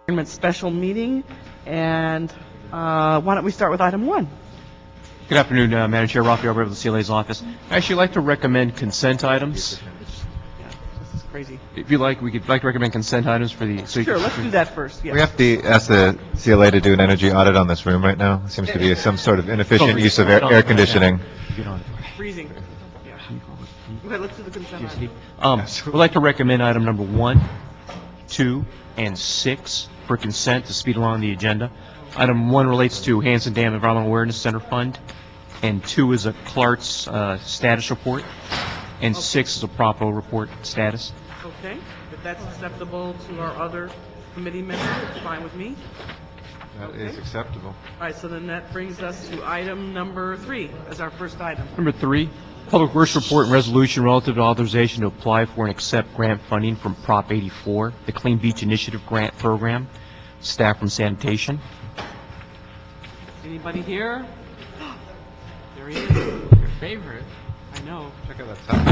Special meeting, and why don't we start with item 1? Good afternoon, Madam Chair. Raphael River, the CLA's office. I actually like to recommend consent items. Yeah, this is crazy. If you like, we could like to recommend consent items for the... Sure, let's do that first. Yes. We have to ask the CLA to do an energy audit on this room right now. It seems to be some sort of inefficient use of air conditioning. Freezing. Yeah. Okay, let's do the consent item. We'd like to recommend item number 1, 2, and 6 for consent to speed along the agenda. Item 1 relates to Hanson Dam Environmental Awareness Center Fund, and 2 is a CLART's status report, and 6 is a PROPO report status. Okay, if that's acceptable to our other committee members, it's fine with me. That is acceptable. All right, so then that brings us to item number 3 as our first item. Number 3, Public Works Report and Resolution relative to authorization to apply for and accept grant funding from Prop 84, the Clean Beach Initiative Grant Program. Staff from Sanitation. Anybody here? There he is. Your favorite? I know. Check out that top.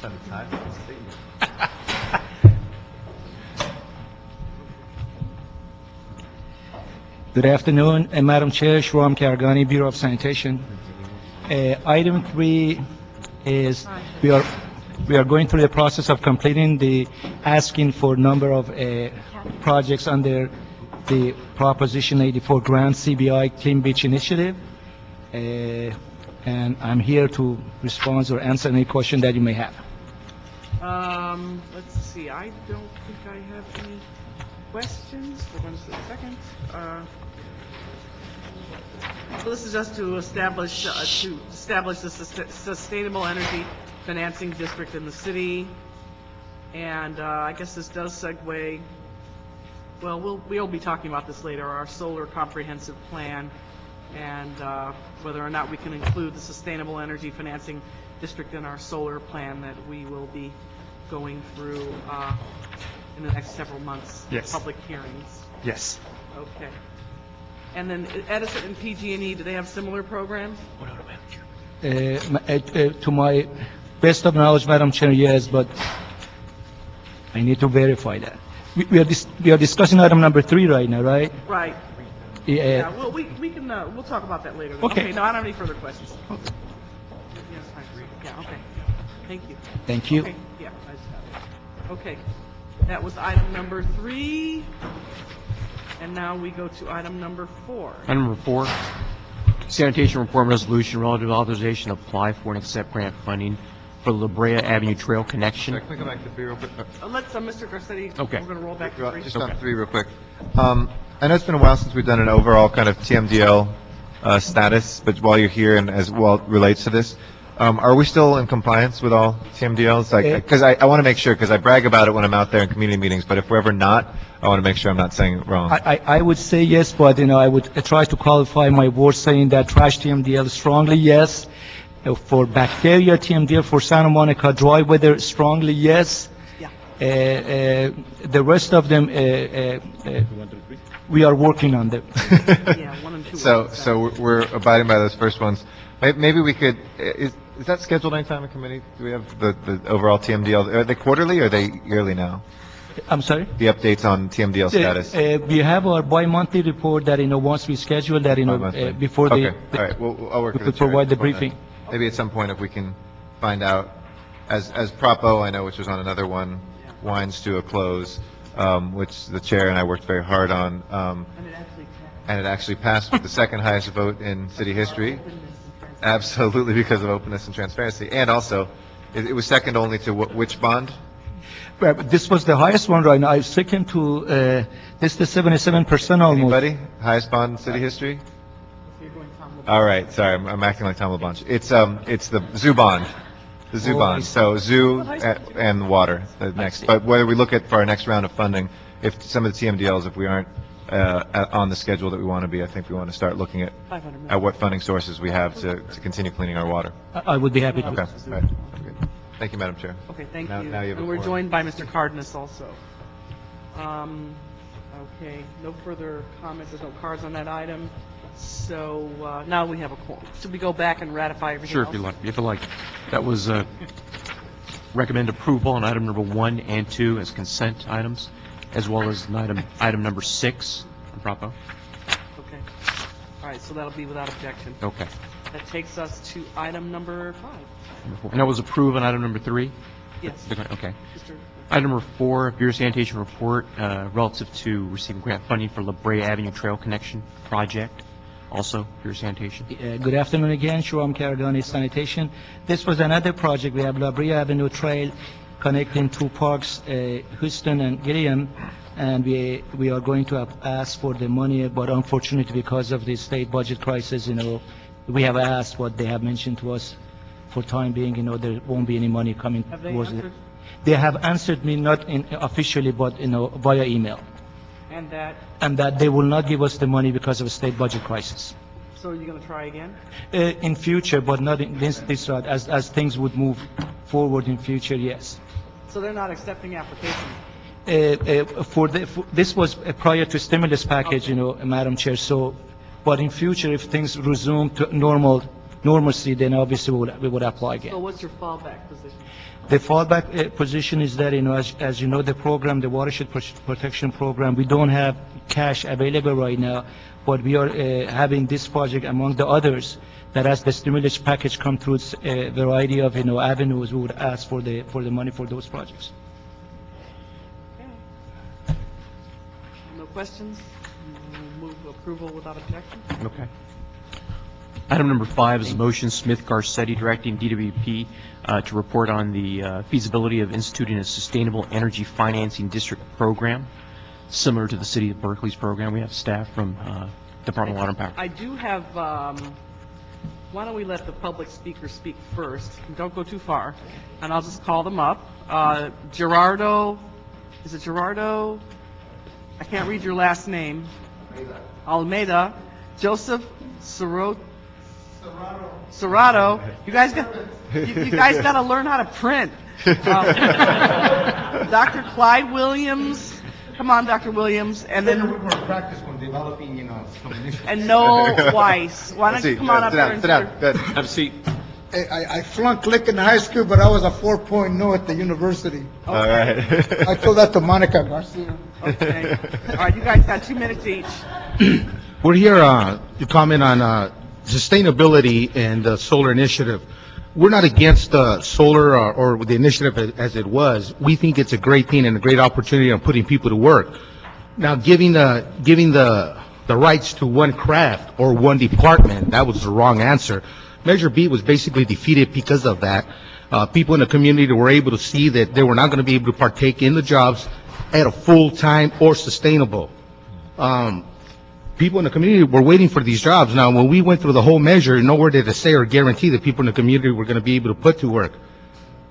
That's on the side. Good afternoon, Madam Chair, Shram Kargani, Bureau of Sanitation. Item 3 is we are going through the process of completing the asking for number of projects under the Proposition 84 grant CBI Clean Beach Initiative. And I'm here to respond or answer any question that you may have. Let's see. I don't think I have any questions. Hold on just a second. So this is just to establish the sustainable energy financing district in the city, and I guess this does segue. Well, we'll be talking about this later. Our solar comprehensive plan, and whether or not we can include the sustainable energy financing district in our solar plan that we will be going through in the next several months. Yes. Public hearings. Yes. Okay. And then Edison and PG&E, do they have similar programs? To my best of knowledge, Madam Chair, yes, but I need to verify that. We are discussing item number 3 right now, right? Right. Yeah, well, we can, we'll talk about that later. Okay. No, I don't have any further questions. Yes, fine. Yeah, okay. Thank you. Thank you. Okay, yeah, I just got it. Okay. That was item number 3. And now we go to item number 4. Item number 4, Sanitation Reform Resolution relative to authorization to apply for and accept grant funding for the La Brea Avenue Trail connection. Can we go back to 3 real quick? Let's, Mr. Garcetti, Okay. we're going to roll back to 3. Just on 3 real quick. I know it's been a while since we've done an overall kind of TMDL status, but while you're here and as well relates to this, are we still in compliance with all TMDLs? Because I want to make sure, because I brag about it when I'm out there in community meetings, but if we're ever not, I want to make sure I'm not saying it wrong. I would say yes, but, I would try to qualify my words saying that trash TMDL strongly yes. For bacteria TMDL, for Santa Monica dry weather, strongly yes. Yeah. The rest of them, we are working on them. Yeah, 1 and 2. So we're abiding by those first ones. Maybe we could, is that scheduled anytime in committee? Do we have the overall TMDL? Are they quarterly or are they yearly now? I'm sorry? The updates on TMDL status? We have our bi-monthly report that, once we schedule that, Bi-monthly. before Okay, all right, well, I'll work we with the could chair provide the on that. briefing. Maybe at some point if we can find out, as Propo, I know, which was on another one, winds to a close, which the chair and I worked very hard on, and it actually passed with the second highest vote in city history. Absolutely, because of openness and transparency. And also, it was second only to which bond? This was the highest one right now. I second to, this is the 77% almost. Anybody? Highest bond in city history? All right, sorry, I'm acting like Tom LeBlanc. It's the zoo bond. The zoo bond. So zoo and water, the next. But whether we look at for our next round of funding, if some of the TMDLs, if we aren't on the schedule that we want to be, I think we want to start looking at what funding sources we have to continue cleaning our water. I would be happy to. Okay, all right. Okay. Thank you, Madam Chair. Okay, thank Now you. you have And a we're quorum. joined by Mr. Cardenas also. Okay, no further comments. There's no cards on that item. So now we have a quorum. Should we go back and ratify everything Sure, else? if you like. That was recommend approval on item number 1 and 2 as consent items. as well as item number 6 on Propo. Okay. All right, so that'll be without objection. Okay. That takes us to item number 5. Number 4. And that was approved on item number 3? Yes. Okay. Mr. Item number 4, Bureau of Sanitation report relative to receiving grant funding for La Brea Avenue Trail Connection Project. Also, Bureau of Sanitation. Good afternoon again, Shram Karagani Sanitation. This was another project. We have La Brea Avenue Trail connecting two parks, Houston and Gilliam, and we are going to ask for the money, but unfortunately because of the state budget crisis, we have asked what they have mentioned to us for time being, there won't be any money coming Have they towards it. answered? They have answered me not officially, but, via email, And that, and that they will not give us the money because of a state budget crisis. so are you going to try again? In future, but not in this route, as things would move forward in future, yes. So they're not accepting applications? This was prior to stimulus package, Madam Chair, so, but in future, if things resume to normalcy, then obviously we would apply So again. what's your fallback position? The fallback position is that, as you know, the program, the watershed protection program, we don't have cash available right now, but we are having this project among the others, that as the stimulus package come through, it's a variety of, avenues, we would ask for the money for those projects. Okay. No questions? We'll move approval without objection? Okay. Item number 5 is a motion Smith Garcetti directing DWP to report on the feasibility of instituting a sustainable energy financing district program, similar to the City of Berkeley's program. We have staff from Department of Water and Power. I do have, why don't we let the public speaker speak first? Don't go too far, and I'll just call them up. Gerardo, is it Gerardo? I can't read your last name. Almeida. Joseph Serrato. You guys got to learn how to print. Dr. Clyde Williams. Come on, Dr. Williams, and then We're going to practice on developing, some initiatives. and Noel Weiss. Why don't you come on up Sit here down, and sit down. Good. Have a seat. I flunked lick in high school, but I was a 4.0 at the university. All right. I told that to Monica Garcia. Okay. All right, you guys got 2 minutes each. We're here to comment on sustainability and the solar initiative. We're not against solar or the initiative as it was. We think it's a great thing and a great opportunity on putting people to work. Now, giving the rights to one craft or one department, that was the wrong answer. Measure B was basically defeated because of that. People in the community were able to see that they were not going to be able to partake in the jobs at a full-time or sustainable. People in the community were waiting for these jobs. Now, when we went through the whole measure, nowhere did it say or guarantee that people in the community were going to be able to put to work.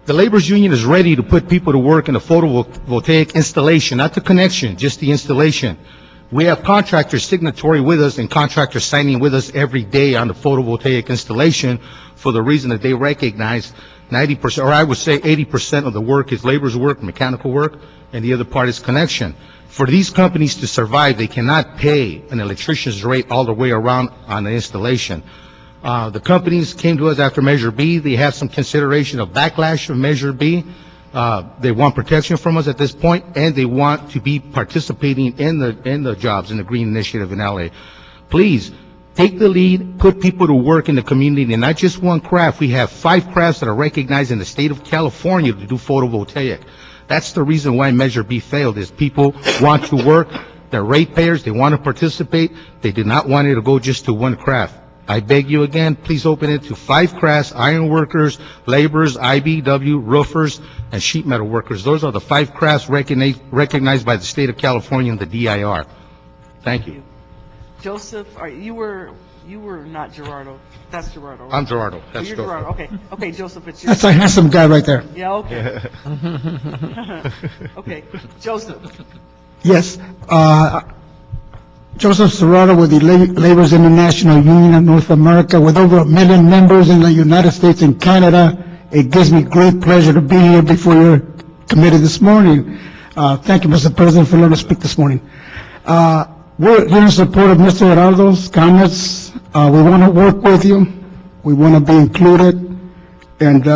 The Laborers Union is ready to put people to work in the photovoltaic installation, not the connection, just the installation. We have contractors signatory with us and contractors signing with us every day on the photovoltaic installation for the reason that they recognize 90%, or I would say 80% of the work is labor's work, mechanical work, and the other part is connection. For these companies to survive, they cannot pay an electrician's rate all the way around on the installation. The companies came to us after Measure B. They have some consideration of backlash of Measure B. They want protection from us at this point, and they want to be participating in the jobs in the Green Initiative in LA. Please, take the lead, put people to work in the community, and not just one craft. We have 5 crafts that are recognized in the state of California to do photovoltaic. That's the reason why Measure B failed, is people want to work, they're ratepayers, they want to participate, they did not want it to go just to one craft. I beg you again, please open it to 5 crafts: iron workers, laborers, IBW, roofers, and sheet metal workers. Those are the 5 crafts recognized by the state of California and the DIR. Thank you. Joseph, you were not Gerardo. That's Gerardo. Right? I'm Gerardo. Oh, That's you're Gerardo. Gerardo. Okay. Okay, Joseph, it's your That's a handsome guy right there. Yeah, okay. Okay, Joseph. Yes. Joseph Serrato with the Laborers International Union of North America, with over 1 million members in the United States and Canada. It gives me great pleasure to be here before your committee this morning. Thank you, Mr. President, for letting us speak this morning. We're here in support of Mr. Gerardo's comments. We want to work with you. We want to be included. And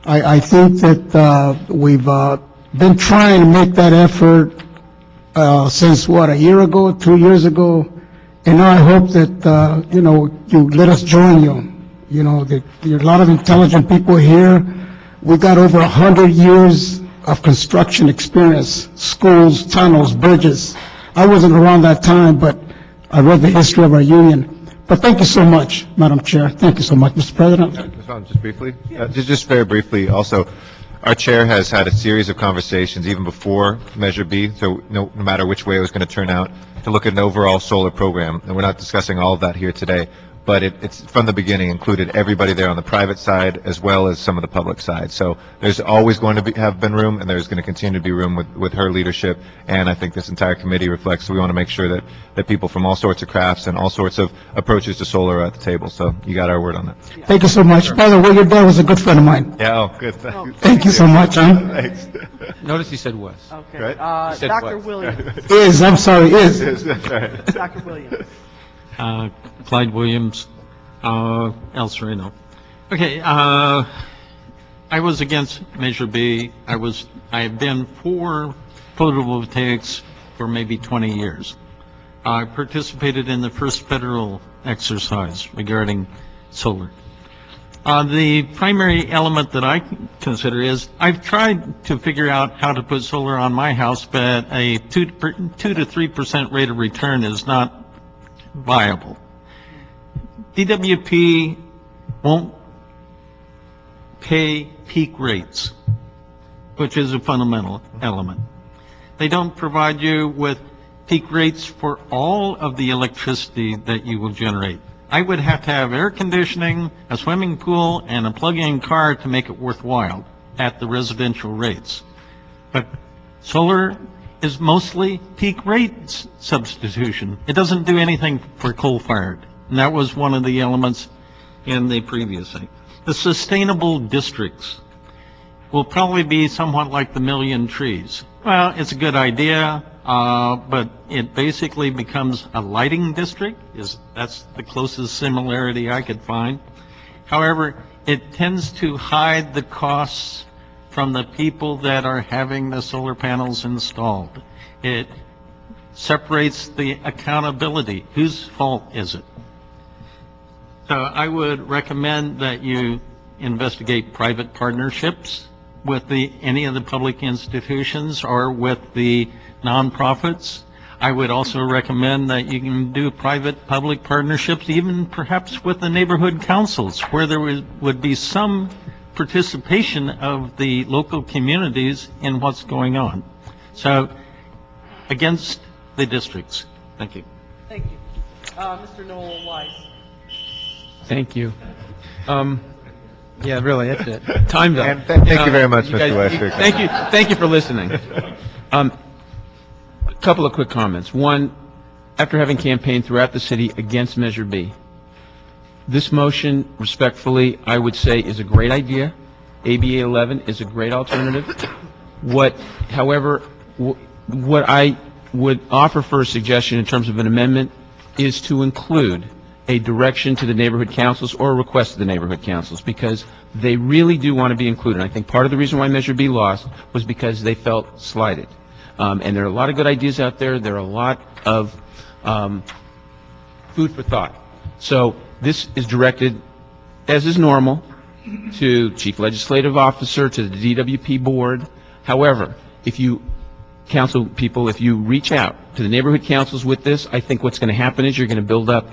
I think that we've been trying to make that effort since, what, a year ago, 2 years ago? And now I hope that, you let us join you. There are a lot of intelligent people here. We got over 100 years of construction experience, schools, tunnels, bridges. I wasn't around that time, but I read the history of our union. But thank you so much, Madam Chair. Thank you so much, Mr. President. Just briefly, just very briefly, also, our chair has had a series of conversations even before Measure B, so no matter which way it was going to turn out, to look at an overall solar program. And we're not discussing all of that here today, but it's from the beginning included everybody there on the private side as well as some of the public side. So there's always going to have been room, and there's going to continue to be room with her leadership. And I think this entire committee reflects, so we want to make sure that people from all sorts of crafts and all sorts of approaches to solar are at the table. So you got our word on that. Thank you so much. By the way, your dad was a good friend of mine. Yeah, good. Thank you so much, huh? Thanks. Notice he said was. Okay. Right? said Dr. what? Williams. I'm sorry, is. That's right. Dr. Williams. Clyde Williams, El Sereno. Okay, I was against Measure B. I have been for photovoltaics for maybe 20 years. I participated in the first federal exercise regarding solar. The primary element that I consider is I've tried to figure out how to put solar on my house, but a 2 to 3% rate of return is not viable. DWP won't pay peak rates, which is a fundamental element. They don't provide you with peak rates for all of the electricity that you will generate. I would have to have air conditioning, a swimming pool, and a plug-in car to make it worthwhile at the residential rates. But solar is mostly peak rate substitution. It doesn't do anything for coal-fired. And that was one of the elements in the previous thing. The sustainable districts will probably be somewhat like the million trees. Well, it's a good idea, but it basically becomes a lighting district. That's the closest similarity I could find. However, it tends to hide the costs from the people that are having the solar panels installed. It separates the accountability. Whose fault is it? So I would recommend that you investigate private partnerships with any of the public institutions or with the nonprofits. I would also recommend that you can do private-public partnerships, even perhaps with the neighborhood councils, where there would be some participation of the local communities in what's going on. So, against the districts. Thank you. Thank you. Mr. Noel Weiss. Thank you. Yeah, really, that's it. Time's up. And thank you very much, Mr. Westrick. Thank you for listening. A couple of quick comments. One, after having campaigned throughout the city against Measure B, this motion, respectfully, I would say is a great idea. AB 11 is a great alternative. However, what I would offer for a suggestion in terms of an amendment is to include a direction to the neighborhood councils or a request to the neighborhood councils, because they really do want to be included. I think part of the reason why Measure B lost was because they felt slighted. And there are a lot of good ideas out there. There are a lot of food for thought. So this is directed, as is normal, to Chief Legislative Officer, to the DWP Board. However, if you council people, if you reach out to the neighborhood councils with this, I think what's going to happen is you're going to build up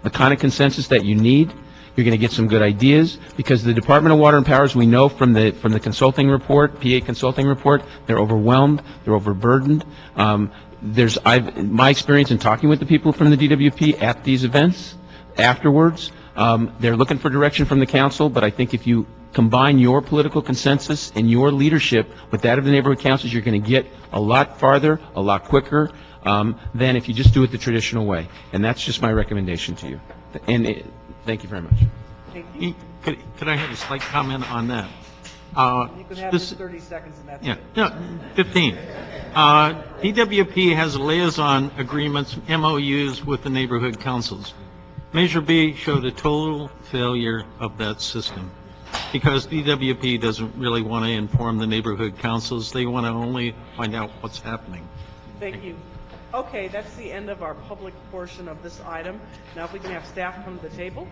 the kind of consensus that you need. You're going to get some good ideas, because the Department of Water and Power, we know from the consulting report, PA consulting report, they're overwhelmed, they're overburdened. My experience in talking with the people from the DWP at these events afterwards, they're looking for direction from the council, but I think if you combine your political consensus and your leadership with that of the neighborhood councils, you're going to get a lot farther, a lot quicker, than if you just do it the traditional way. And that's just my recommendation to you. And thank you very much. Thank you. Could I have a slight comment on that? You can have 30 seconds and that's it. No, 15. DWP has liaison agreements, MOUs with the neighborhood councils. Measure B showed a total failure of that system, because DWP doesn't really want to inform the neighborhood councils. They want to only find out what's happening. Thank you. Okay, that's the end of our public portion of this item. Now, if we can have staff come to the table.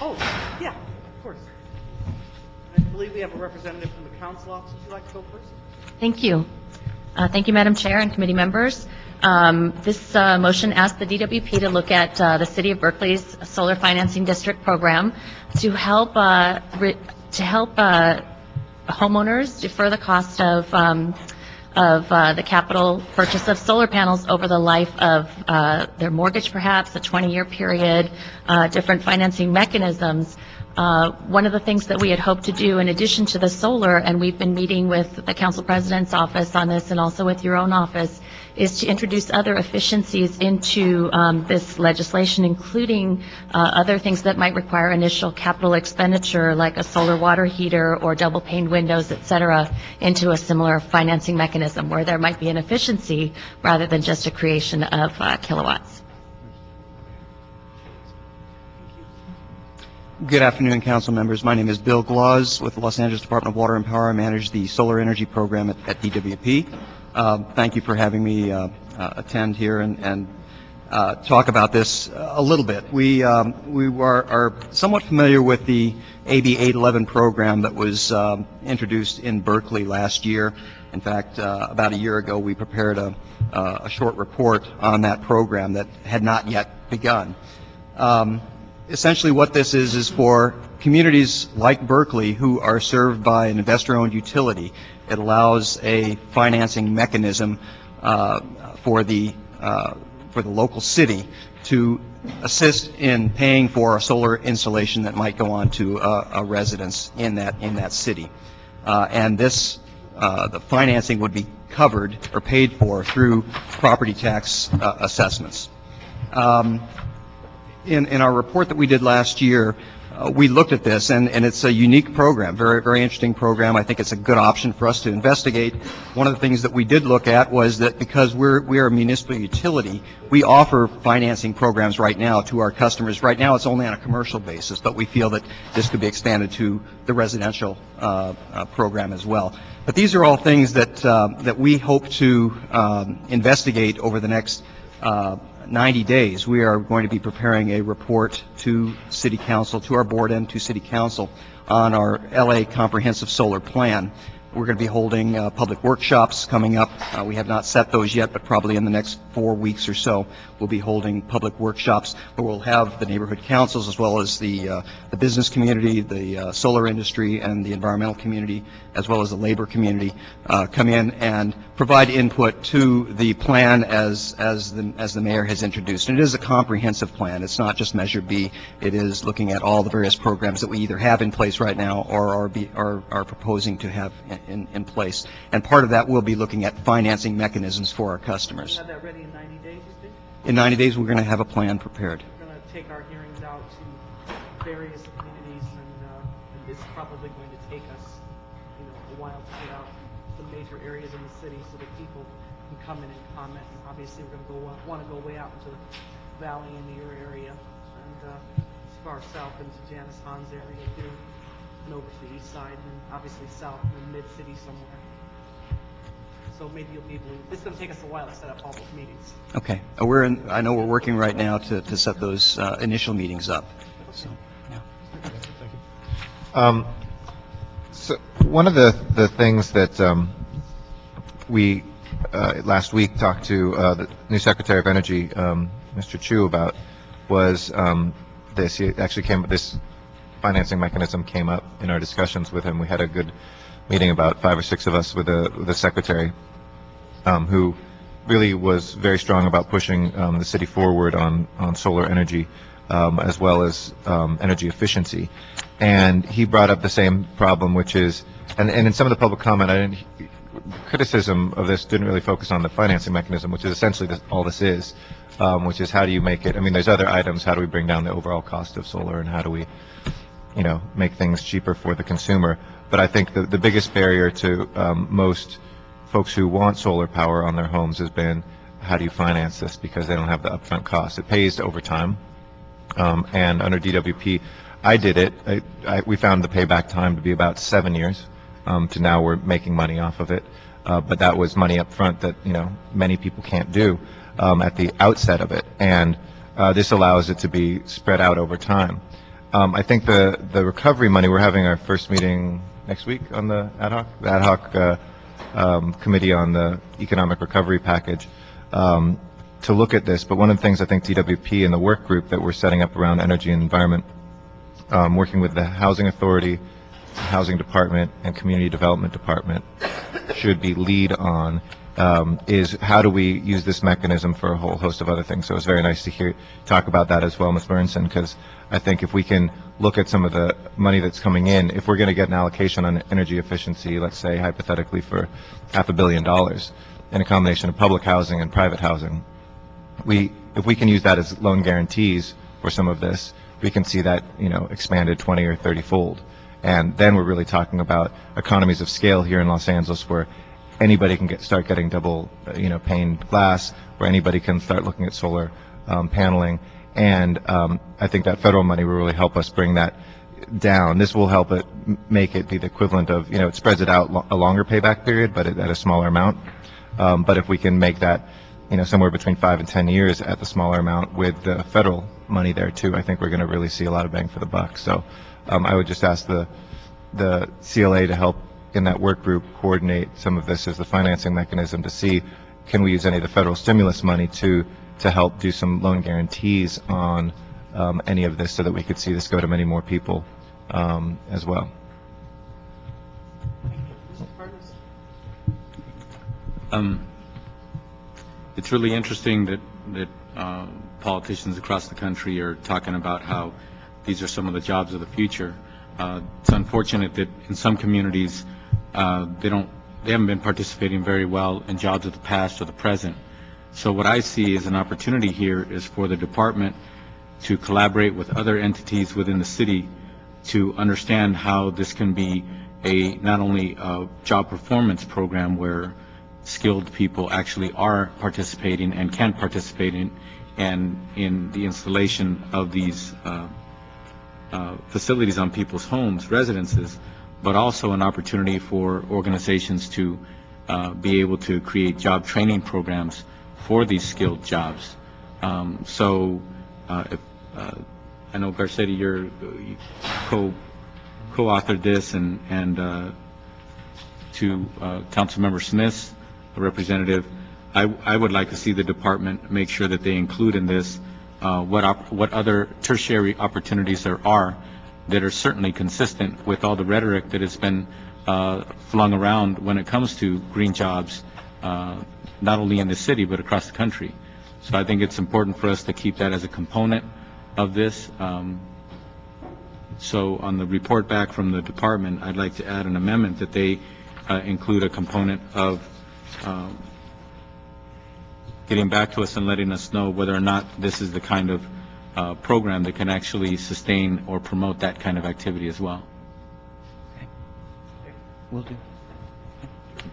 Oh, yeah, of course. I believe we have a representative from the council office. Would you like to go first? Thank you. Thank you, Madam Chair and committee members. This motion asks the DWP to look at the City of Berkeley's Solar Financing District program to help homeowners defer the cost of the capital purchase of solar panels over the life of their mortgage, perhaps a 20-year period, different financing mechanisms. One of the things that we had hoped to do in addition to the solar, and we've been meeting with the Council President's office on this and also with your own office, is to introduce other efficiencies into this legislation, including other things that might require initial capital expenditure, like a solar water heater or double-paned windows, et cetera, into a similar financing mechanism where there might be an efficiency rather than just a creation of kilowatts. Good afternoon, council members. My name is Bill Glaus with the Los Angeles Department of Water and Power. I manage the solar energy program at DWP. Thank you for having me attend here and talk about this a little bit. We are somewhat familiar with the AB 811 program that was introduced in Berkeley last year. In fact, about a year ago, we prepared a short report on that program that had not yet begun. Essentially what this is for communities like Berkeley who are served by an investor-owned utility. It allows a financing mechanism for the local city to assist in paying for a solar installation that might go on to a residence in that city. And this the financing would be covered or paid for through property tax assessments. In our report that we did last year, we looked at this, and it's a unique program, very, very interesting program. I think it's a good option for us to investigate. One of the things that we did look at was that because we are a municipal utility, we offer financing programs right now to our customers. Right now, it's only on a commercial basis, but we feel that this could be expanded to the residential program as well. But these are all things that we hope to investigate over the next 90 days. We are going to be preparing a report to City Council, to our board and to City Council on our LA Comprehensive Solar Plan. We're going to be holding public workshops coming up. We have not set those yet, but probably in the next 4 weeks or so, we'll be holding public workshops where we'll have the neighborhood councils as well as the business community, the solar industry, and the environmental community, as well as the labor community, come in and provide input to the plan as the mayor has introduced. And it is a comprehensive plan. It's not just Measure B. It is looking at all the various programs that we either have in place right now or are proposing to have in place. And part of that will be looking at financing mechanisms for our customers. Have that ready in 90 days, you think? In 90 days, we're going to have a plan prepared. We're going to take our hearings out to various communities, and it's probably going to take us, a while to get out the major areas in the city so that people can come in and comment. And obviously, we're going to want to go way out into the valley and your area, and as far south into Janice Hahn's area too, and over to the east side, and obviously south in the mid-city somewhere. So maybe you'll be able to, it's going to take us a while to set up all those meetings. Okay. I know we're working right now to set those initial meetings up. So, yeah. So one of the things that we last week talked to the new Secretary of Energy, Mr. Chu, about was this. He actually this financing mechanism came up in our discussions with him. We had a good meeting, about 5 or 6 of us, with the Secretary, who really was very strong about pushing the city forward on solar energy, as well as energy efficiency. And he brought up the same problem, which is, and in some of the public comment, criticism of this didn't really focus on the financing mechanism, which is essentially all this is, which is how do you make it, there's other items, how do we bring down the overall cost of solar, and how do we, make things cheaper for the consumer. But I think the biggest barrier to most folks who want solar power on their homes has been, how do you finance this, because they don't have the upfront cost. It pays over time, and under DWP, I did it. We found the payback time to be about 7 years, to now we're making money off of it. But that was money up front that, many people can't do at the outset of it. And this allows it to be spread out over time. I think the recovery money, we're having our first meeting next week on the ad hoc committee on the economic recovery package to look at this. But one of the things I think DWP and the work group that we're setting up around energy and environment, working with the Housing Authority, Housing Department, and Community Development Department should be lead on is how do we use this mechanism for a whole host of other things. So it's very nice to talk about that as well, Ms. Burnson, because I think if we can look at some of the money that's coming in, if we're going to get an allocation on energy efficiency, let's say hypothetically for $500 million in a combination of public housing and private housing, if we can use that as loan guarantees for some of this, we can see that expanded 20 or 30-fold. And then we're really talking about economies of scale here in Los Angeles where anybody can start getting double, pane glass, where anybody can start looking at solar paneling. And I think that federal money will really help us bring that down. This will help it make it be the equivalent of, it spreads it out a longer payback period, but at a smaller amount. But if we can make that, somewhere between 5 and 10 years at the smaller amount with the federal money there too, I think we're going to really see a lot of bang for the buck. So I would just ask the CLA to help in that work group coordinate some of this as the financing mechanism to see can we use any of the federal stimulus money to help do some loan guarantees on any of this so that we could see this go to many more people as well. It's really interesting that politicians across the country are talking about how these are some of the jobs of the future. It's unfortunate that in some communities they haven't been participating very well in jobs of the past or the present. So what I see as an opportunity here is for the department to collaborate with other entities within the city to understand how this can be not only a job performance program where skilled people actually are participating and can participate in the installation of these facilities on people's homes, residences, but also an opportunity for organizations to be able to create job training programs for these skilled jobs. So I know Garcetti, you co-authored this, and to Councilmember Smith, the representative, I would like to see the department make sure that they include in this what other tertiary opportunities there are that are certainly consistent with all the rhetoric that has been flung around when it comes to green jobs, not only in the city but across the country. So I think it's important for us to keep that as a component of this. So on the report back from the department, I'd like to add an amendment that they include a component of getting back to us and letting us know whether or not this is the kind of program that can actually sustain or promote that kind of activity as well. Okay. Will do.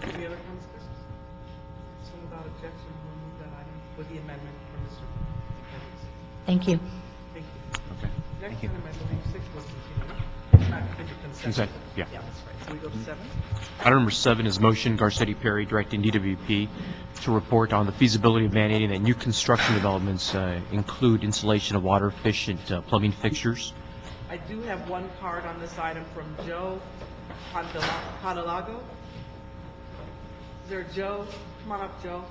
Any other comments? So without objection, we'll move that item with the amendment from Mr. Pettis. Thank you. Thank you. Okay. Next Thank you. item, I believe, 6 was continued. Back to consent. Consent, yeah. Yeah, that's right. So we go to 7. Item number 7 is motion Garcetti Perry directing DWP to report on the feasibility of mandating that new construction developments include installation of water-efficient plumbing fixtures. I do have one card on this item from Joe Padalago. Is there a Joe? Come on up, Joe.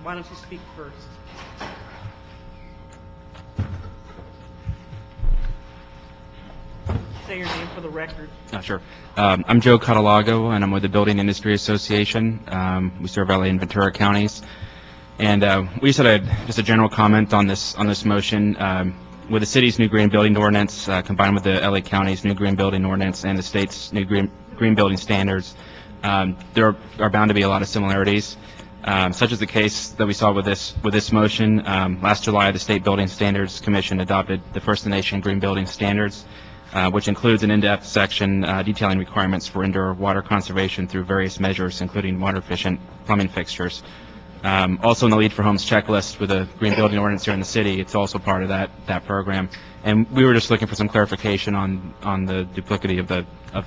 Why don't you speak first? Say your name for the record. Sure. I'm Joe Catalago, and I'm with the Building Industry Association. We serve LA and Ventura counties. And we just had a general comment on this motion. With the city's new green building ordinance combined with the LA County's new green building ordinance and the state's new green building standards, there are bound to be a lot of similarities. Such is the case that we saw with this motion. Last July, the State Building Standards Commission adopted the First in the Nation Green Building Standards, which includes an in-depth section detailing requirements for indoor water conservation through various measures, including water-efficient plumbing fixtures. Also in the Lead for Homes checklist with the green building ordinance here in the city, it's also part of that program. And we were just looking for some clarification on the duplicity of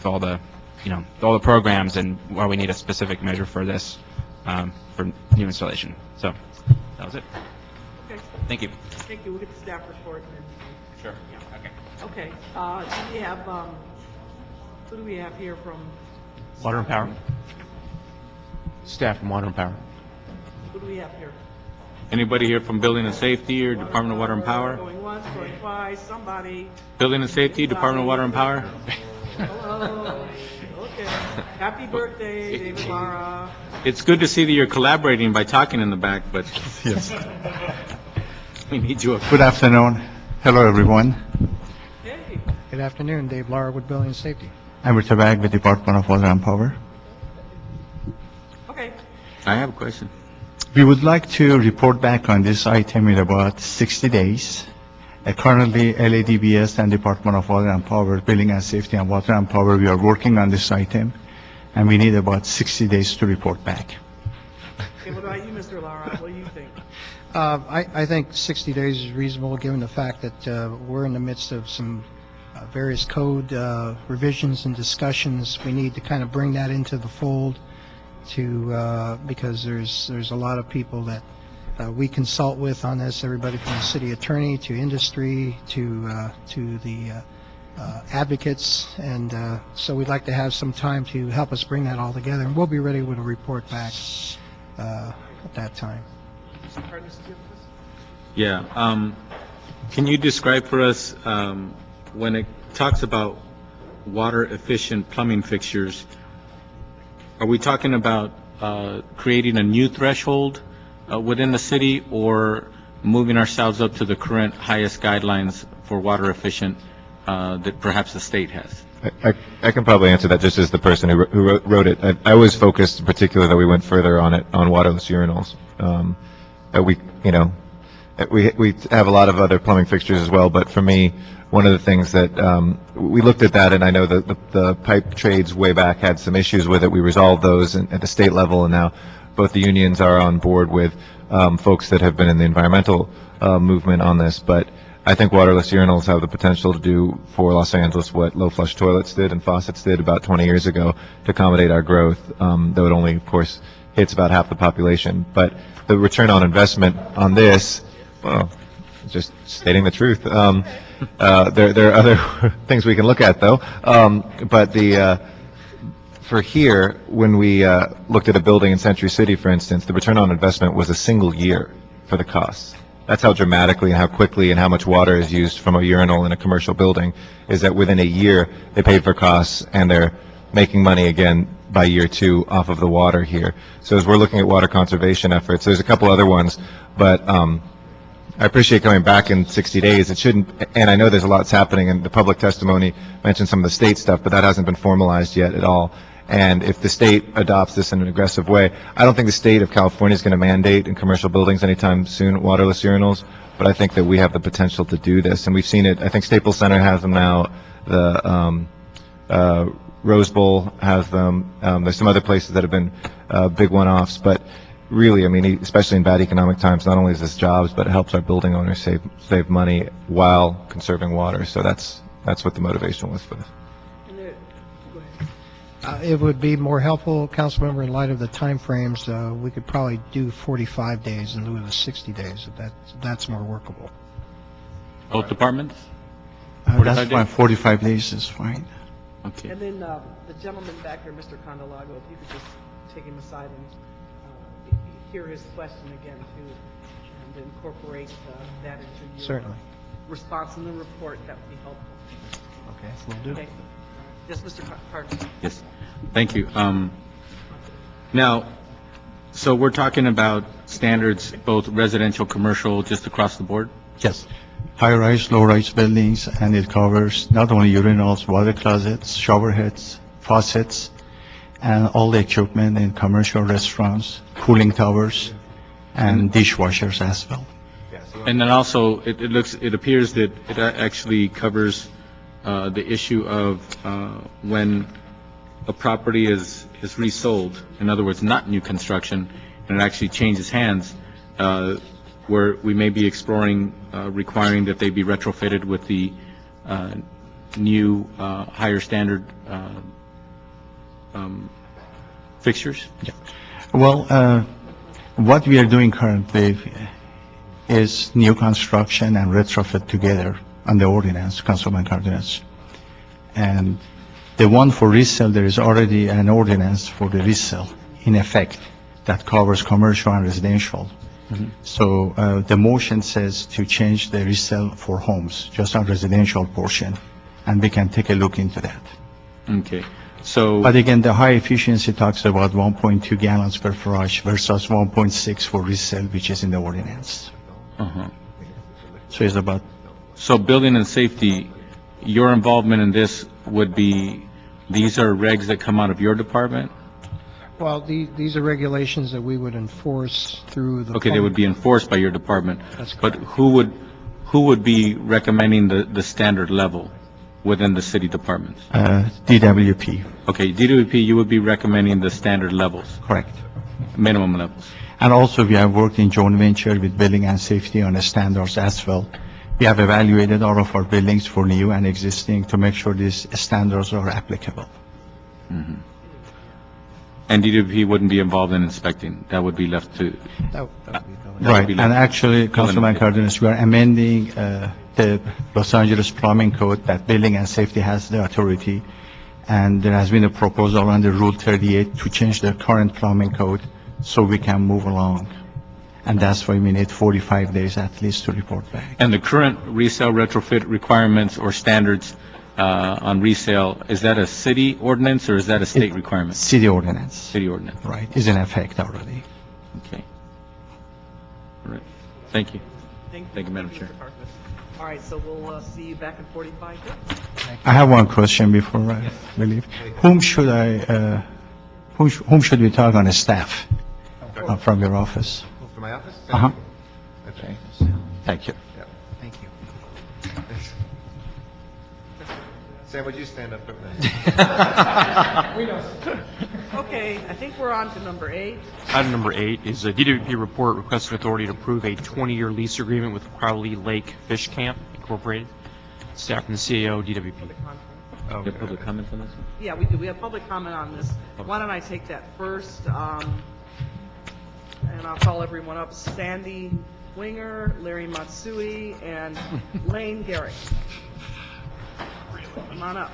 all the, all the programs and why we need a specific measure for this, for new installation. So, that was it. Okay, Thank you. thank you. We'll get the staff report and then. Sure. Okay. Okay, do we have, who do we have here from? Water and Power. Staff from Water and Power. Who do we have here? Anybody here from Building and Safety or Department of Water and Power? Going once, going twice, somebody. Building and Safety, Department of Water and Power? Hello. Okay. Happy birthday, David Lara. It's good to see that you're collaborating by talking in the back, but Yes. we need you up. Good afternoon. Hello, everyone. Hey. Good afternoon, Dave Lara with Building and Safety. I'm Richard Bag with Department of Water and Power. Okay. I have a question. We would like to report back on this item in about 60 days. Currently, LADBS and Department of Water and Power, Building and Safety and Water and Power, we are working on this item, and we need about 60 days to report back. Okay, what about you, Mr. Lara? What do you think? I think 60 days is reasonable, given the fact that we're in the midst of some various code revisions and discussions. We need to kind of bring that into the fold because there's a lot of people that we consult with on this, everybody from the city attorney to industry to the advocates, and so we'd like to have some time to help us bring that all together, and we'll be ready with a report back at that time. Mr. Cardenas, do you have a question? Yeah. Can you describe for us, when it talks about water efficient plumbing fixtures, are we talking about creating a new threshold within the city, or moving ourselves up to the current highest guidelines for water efficient that perhaps the state has? I can probably answer that just as the person who wrote it. I was focused in particular that we went further on it, on waterless urinals. We have a lot of other plumbing fixtures as well, but for me, one of the things that we looked at that, and I know that the pipe trades way back had some issues with it. We resolved those at the state level, and now both the unions are on board with folks that have been in the environmental movement on this. But I think waterless urinals have the potential to do for Los Angeles what low flush toilets did and faucets did about 20 years ago to accommodate our growth, though it only, of course, hits about half the population. But the return on investment on this, well, just stating the truth. There are other things we can look at, though. But for here, when we looked at a building in Century City, for instance, the return on investment was a single year for the costs. That's how dramatically and how quickly and how much water is used from a urinal in a commercial building, is that within a year they paid for costs and they're making money again by year 2 off of the water here. So as we're looking at water conservation efforts, there's a couple other ones, but I appreciate coming back in 60 days. It shouldn't, and I know there's a lot that's happening, and the public testimony mentioned some of the state stuff, but that hasn't been formalized yet at all. And if the state adopts this in an aggressive way, I don't think the state of California is going to mandate in commercial buildings anytime soon waterless urinals, but I think that we have the potential to do this. And we've seen it. I think Staples Center has them now. The Rose Bowl has them. There's some other places that have been big one-offs, but really, I mean, especially in bad economic times, not only is this jobs, but it helps our building owners save money while conserving water. So that's what the motivation was for this. It would be more helpful, Councilmember, in light of the timeframes. We could probably do 45 days in lieu of the 60 days. That's more workable. Both departments? That's fine. 45 days is fine. Okay. And then the gentleman back there, Mr. Condelago, if you could just take him aside and hear his question again, too, and incorporate that into your Certainly. response in the report, that would be helpful. Okay, will do. Okay. Yes, Mr. Carter. Yes, thank you. Now, so we're talking about standards, both residential, commercial, just across the board? Yes. High-rise, low-rise buildings, and it covers not only urinals, water closets, shower heads, faucets, and all the equipment in commercial restaurants, cooling towers, and dishwashers as well. And then also, it appears that it actually covers the issue of when a property is resold, in other words, not new construction, and it actually changes hands, where we may be exploring requiring that they be retrofitted with the new higher standard fixtures? Well, what we are doing currently is new construction and retrofit together on the ordinance, Councilman Ordinance. And the one for resale, there is already an ordinance for the resale in effect that covers commercial and residential. So the motion says to change the resale for homes, just on residential portion, and we can take a look into that. Okay. So, But again, the high efficiency talks about 1.2 gallons per flush versus 1.6 for resale, which is in the ordinance. So it's about, so building and safety, your involvement in this would be, these are regs that come out of your department? Well, these are regulations that we would enforce through the... Okay, they would be enforced by your department. That's But who would be recommending the standard level within the city departments? DWP, Okay, DWP, you would be recommending the standard levels, correct. minimum levels. And also, we have worked in joint venture with building and safety on the standards as well. We have evaluated all of our buildings for new and existing to make sure these standards are applicable. And DWP wouldn't be involved in inspecting, that would be left to... That would be Right, be and like- actually, Councilman Cardenas, we are amending the Los Angeles Plumbing Code that building and safety has the authority, and there has been a proposal under Rule 38 to change the current plumbing code so we can move along. And that's why we need 45 days at least to report back. And the current resale retrofit requirements or standards on resale, is that a city ordinance or is that a state requirement? City ordinance, City ordinance, right, is in effect already. okay. All right, thank you. Thank you, Madam Chair. Mr. Harkness. All right, so we'll see you back in 45 days. I have one question before I leave. Whom should we talk on the staff from your office? From my office? Uh-huh. Okay. Thank you. Thank you. Sam, would you stand up? Okay, I think we're on to number 8. Item number 8 is a DWP report requesting authority to approve a 20-year lease agreement with Crowley Lake Fish Camp Incorporated. Staff from the CAO, DWP. You have public comments on this one? Yeah, we do. We have public comment on this. Why don't I take that first? And I'll call everyone up. Sandy Winger, Larry Matsui, and Lane Garrett. Come on up.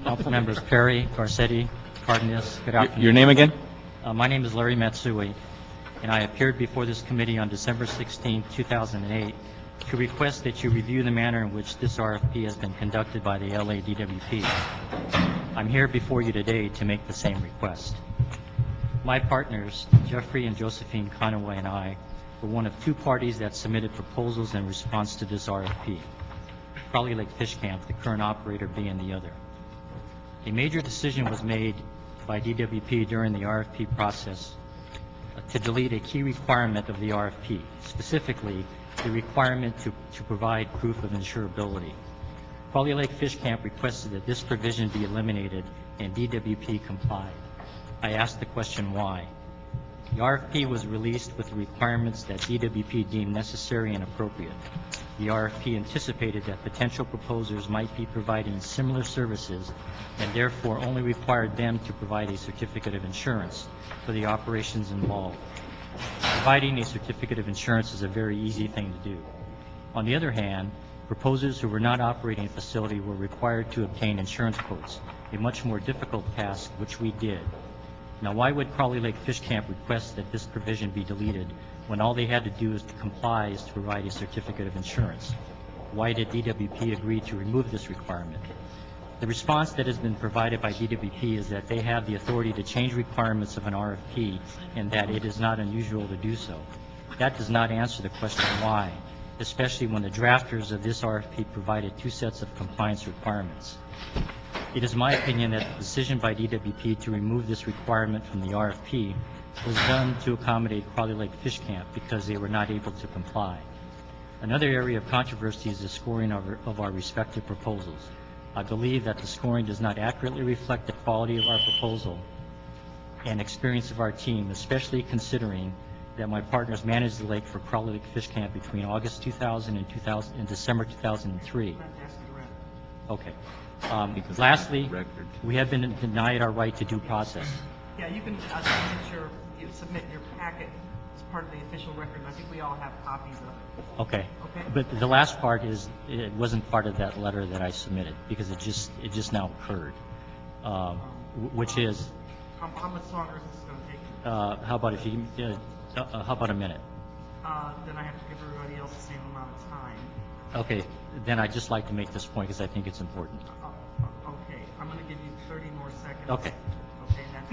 Council members Perry, Garcetti, Cardenas, good afternoon. Your name again? My name is Larry Matsui, and I appeared before this committee on December 16, 2008, to request that you review the manner in which this RFP has been conducted by the LA DWP. I'm here before you today to make the same request. My partners, Jeffrey and Josephine Conaway, and I were one of 2 parties that submitted proposals in response to this RFP. Crowley Lake Fish Camp, the current operator, being the other. A major decision was made by DWP during the RFP process to delete a key requirement of the RFP, specifically the requirement to provide proof of insurability. Crowley Lake Fish Camp requested that this provision be eliminated, and DWP complied. I asked the question why. The RFP was released with the requirements that DWP deemed necessary and appropriate. The RFP anticipated that potential proposers might be providing similar services and therefore only required them to provide a certificate of insurance for the operations involved. Providing a certificate of insurance is a very easy thing to do. On the other hand, proposers who were not operating a facility were required to obtain insurance quotes, a much more difficult task, which we did. Now, why would Crowley Lake Fish Camp request that this provision be deleted when all they had to do is to comply is to provide a certificate of insurance? Why did DWP agree to remove this requirement? The response that has been provided by DWP is that they have the authority to change requirements of an RFP and that it is not unusual to do so. That does not answer the question why, especially when the drafters of this RFP provided 2 sets of compliance requirements. It is my opinion that the decision by DWP to remove this requirement from the RFP was done to accommodate Crawley Lake Fish Camp because they were not able to comply. Another area of controversy is the scoring of our respective proposals. I believe that the scoring does not accurately reflect the quality of our proposal and experience of our team, especially considering that my partners managed the lake for Crawley Lake Fish Camp between August 2000 and December 2003. Okay. Lastly, we have been denied our right to due process. Yeah, you can submit your packet as part of the official record, and I think we all have copies of it. Okay. Okay. But the last part is, it wasn't part of that letter that I submitted, because it just now occurred, which is... How much longer is this going to take? How about if you, how about a minute? Then I have to give everybody else the same amount of time. Okay, then I'd just like to make this point because I think it's important. Okay, I'm going to give you 30 more seconds. Okay. Okay, that's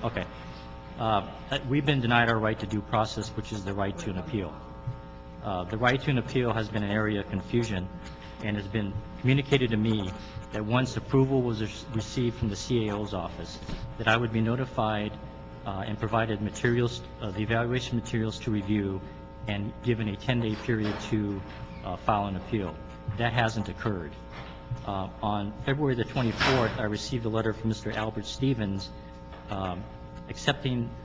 Okay. We've been denied our right to due process, which is the right to an appeal. The right to an appeal has been an area of confusion, and has been communicated to me that once approval was received from the CAO's office, that I would be notified and provided materials, the evaluation materials to review, and given a 10-day period to file an appeal. That hasn't occurred. On February the 24th, I received a letter from Mr. Albert Stevens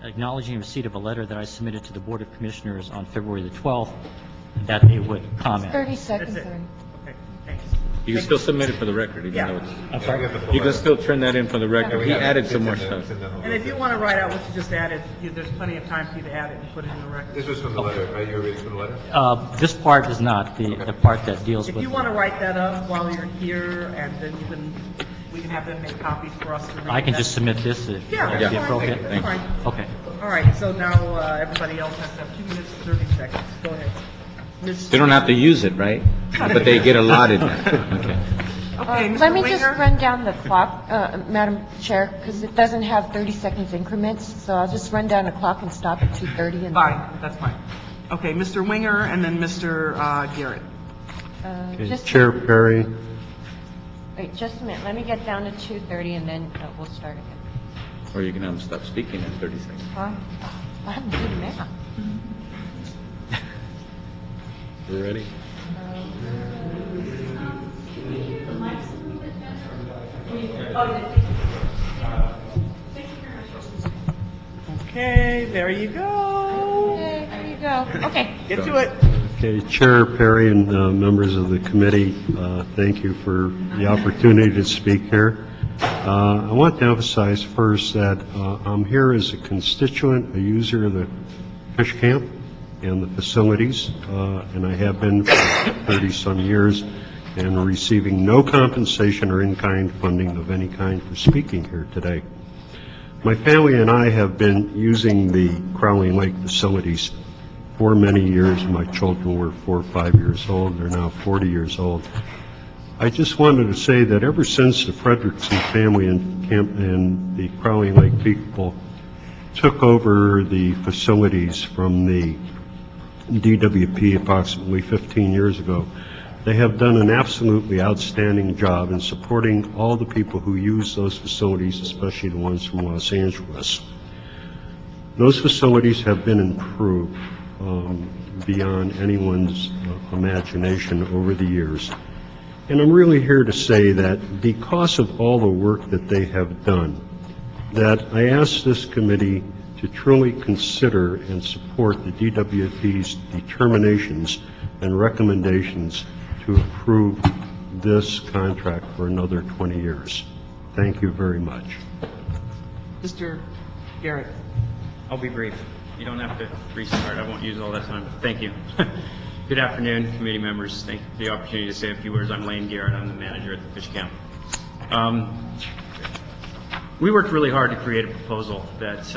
acknowledging receipt of a letter that I submitted to the Board of Commissioners on February the 12th, that they would comment. 30 seconds, it. Ernie. Okay, thanks. You can still submit it for the record, even though I'm sorry? you can still turn that in for the record. He added some more stuff. And if you want to write out what you just added, there's plenty of time for you to add it and put it in the record. This was from the letter, right? You were reading from the letter? This part is not the part that deals If with... you want to write that up while you're here, and then we can have them make copies for us to read. I can just submit this if Yeah, that'd be that's fine. appropriate? That's fine. Okay. All right, so now everybody else has to have 2 minutes and 30 seconds. Go ahead. They don't have to use it, right? But they get allotted that. Okay. Okay, Mr. Let me just Winger? run down the clock, Madam Chair, because it doesn't have 30 seconds increments, so I'll just run down the clock and stop at 2:30. And Fine, that's fine. Okay, Mr. Winger and then Mr. Garrett. just- Chair Perry, Wait, just a minute. Let me get down to 2:30, and then we'll start again. Or you can have them stop speaking in 30 seconds. Huh? I haven't do the math. You ready? Okay, there you go. Okay, there you go. Okay. Get to it. okay, Chair Perry and members of the committee, thank you for the opportunity to speak here. I want to emphasize first that I'm here as a constituent, a user of the fish camp and the facilities, and I have been for 30-some years, and receiving no compensation or in-kind funding of any kind for speaking here today. My family and I have been using the Crowley Lake facilities for many years. My children were 4 or 5 years old. They're now 40 years old. I just wanted to say that ever since the Frederickson family and the Crowley Lake people took over the facilities from the DWP approximately 15 years ago, they have done an absolutely outstanding job in supporting all the people who use those facilities, especially the ones from Los Angeles. Those facilities have been improved beyond anyone's imagination over the years. And I'm really here to say that because of all the work that they have done, that I ask this committee to truly consider and support the DWP's determinations and recommendations to approve this contract for another 20 years. Thank you very much. Mr. Garrett. I'll be brief. You don't have to restart. I won't use all that time. Thank you. Good afternoon, committee members. Thank you for the opportunity to say a few words. I'm Lane Garrett. I'm the manager at the fish camp. We worked really hard to create a proposal that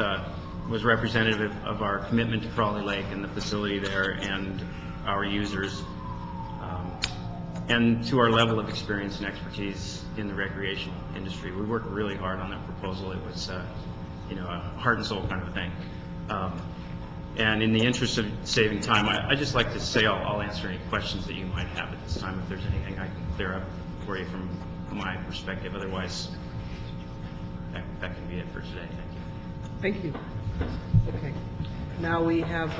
was representative of our commitment to Crawley Lake and the facility there and our users, and to our level of experience and expertise in the recreation industry. We worked really hard on that proposal. It was, a heart and soul kind of thing. And in the interest of saving time, I'd just like to say I'll answer any questions that you might have at this time, if there's anything I can clear up for you from from my perspective. Otherwise, that can be it for today. Thank you. Thank you. Okay. Now we have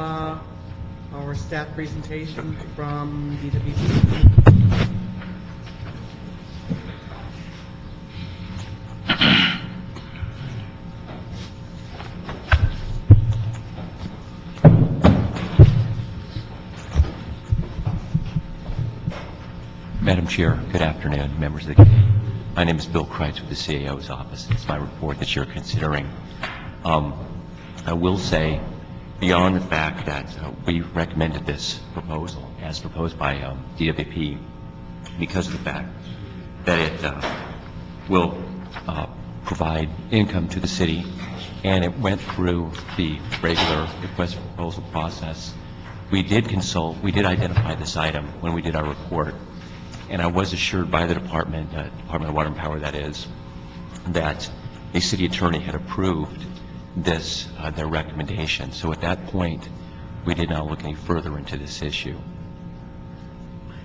our staff presentation from DWP. Madam Chair, good afternoon, members of the committee. My name is Bill Kreitz with the CAO's office. It's my report that you're considering. I will say, beyond the fact that we recommended this proposal as proposed by DWP because of the fact that it will provide income to the city, and it went through the regular request for proposal process. We did consult, we did identify this item when we did our report, and I was assured by the Department of Water and Power, that is, that a city attorney had approved this, their recommendation. So at that point, we did not look any further into this issue.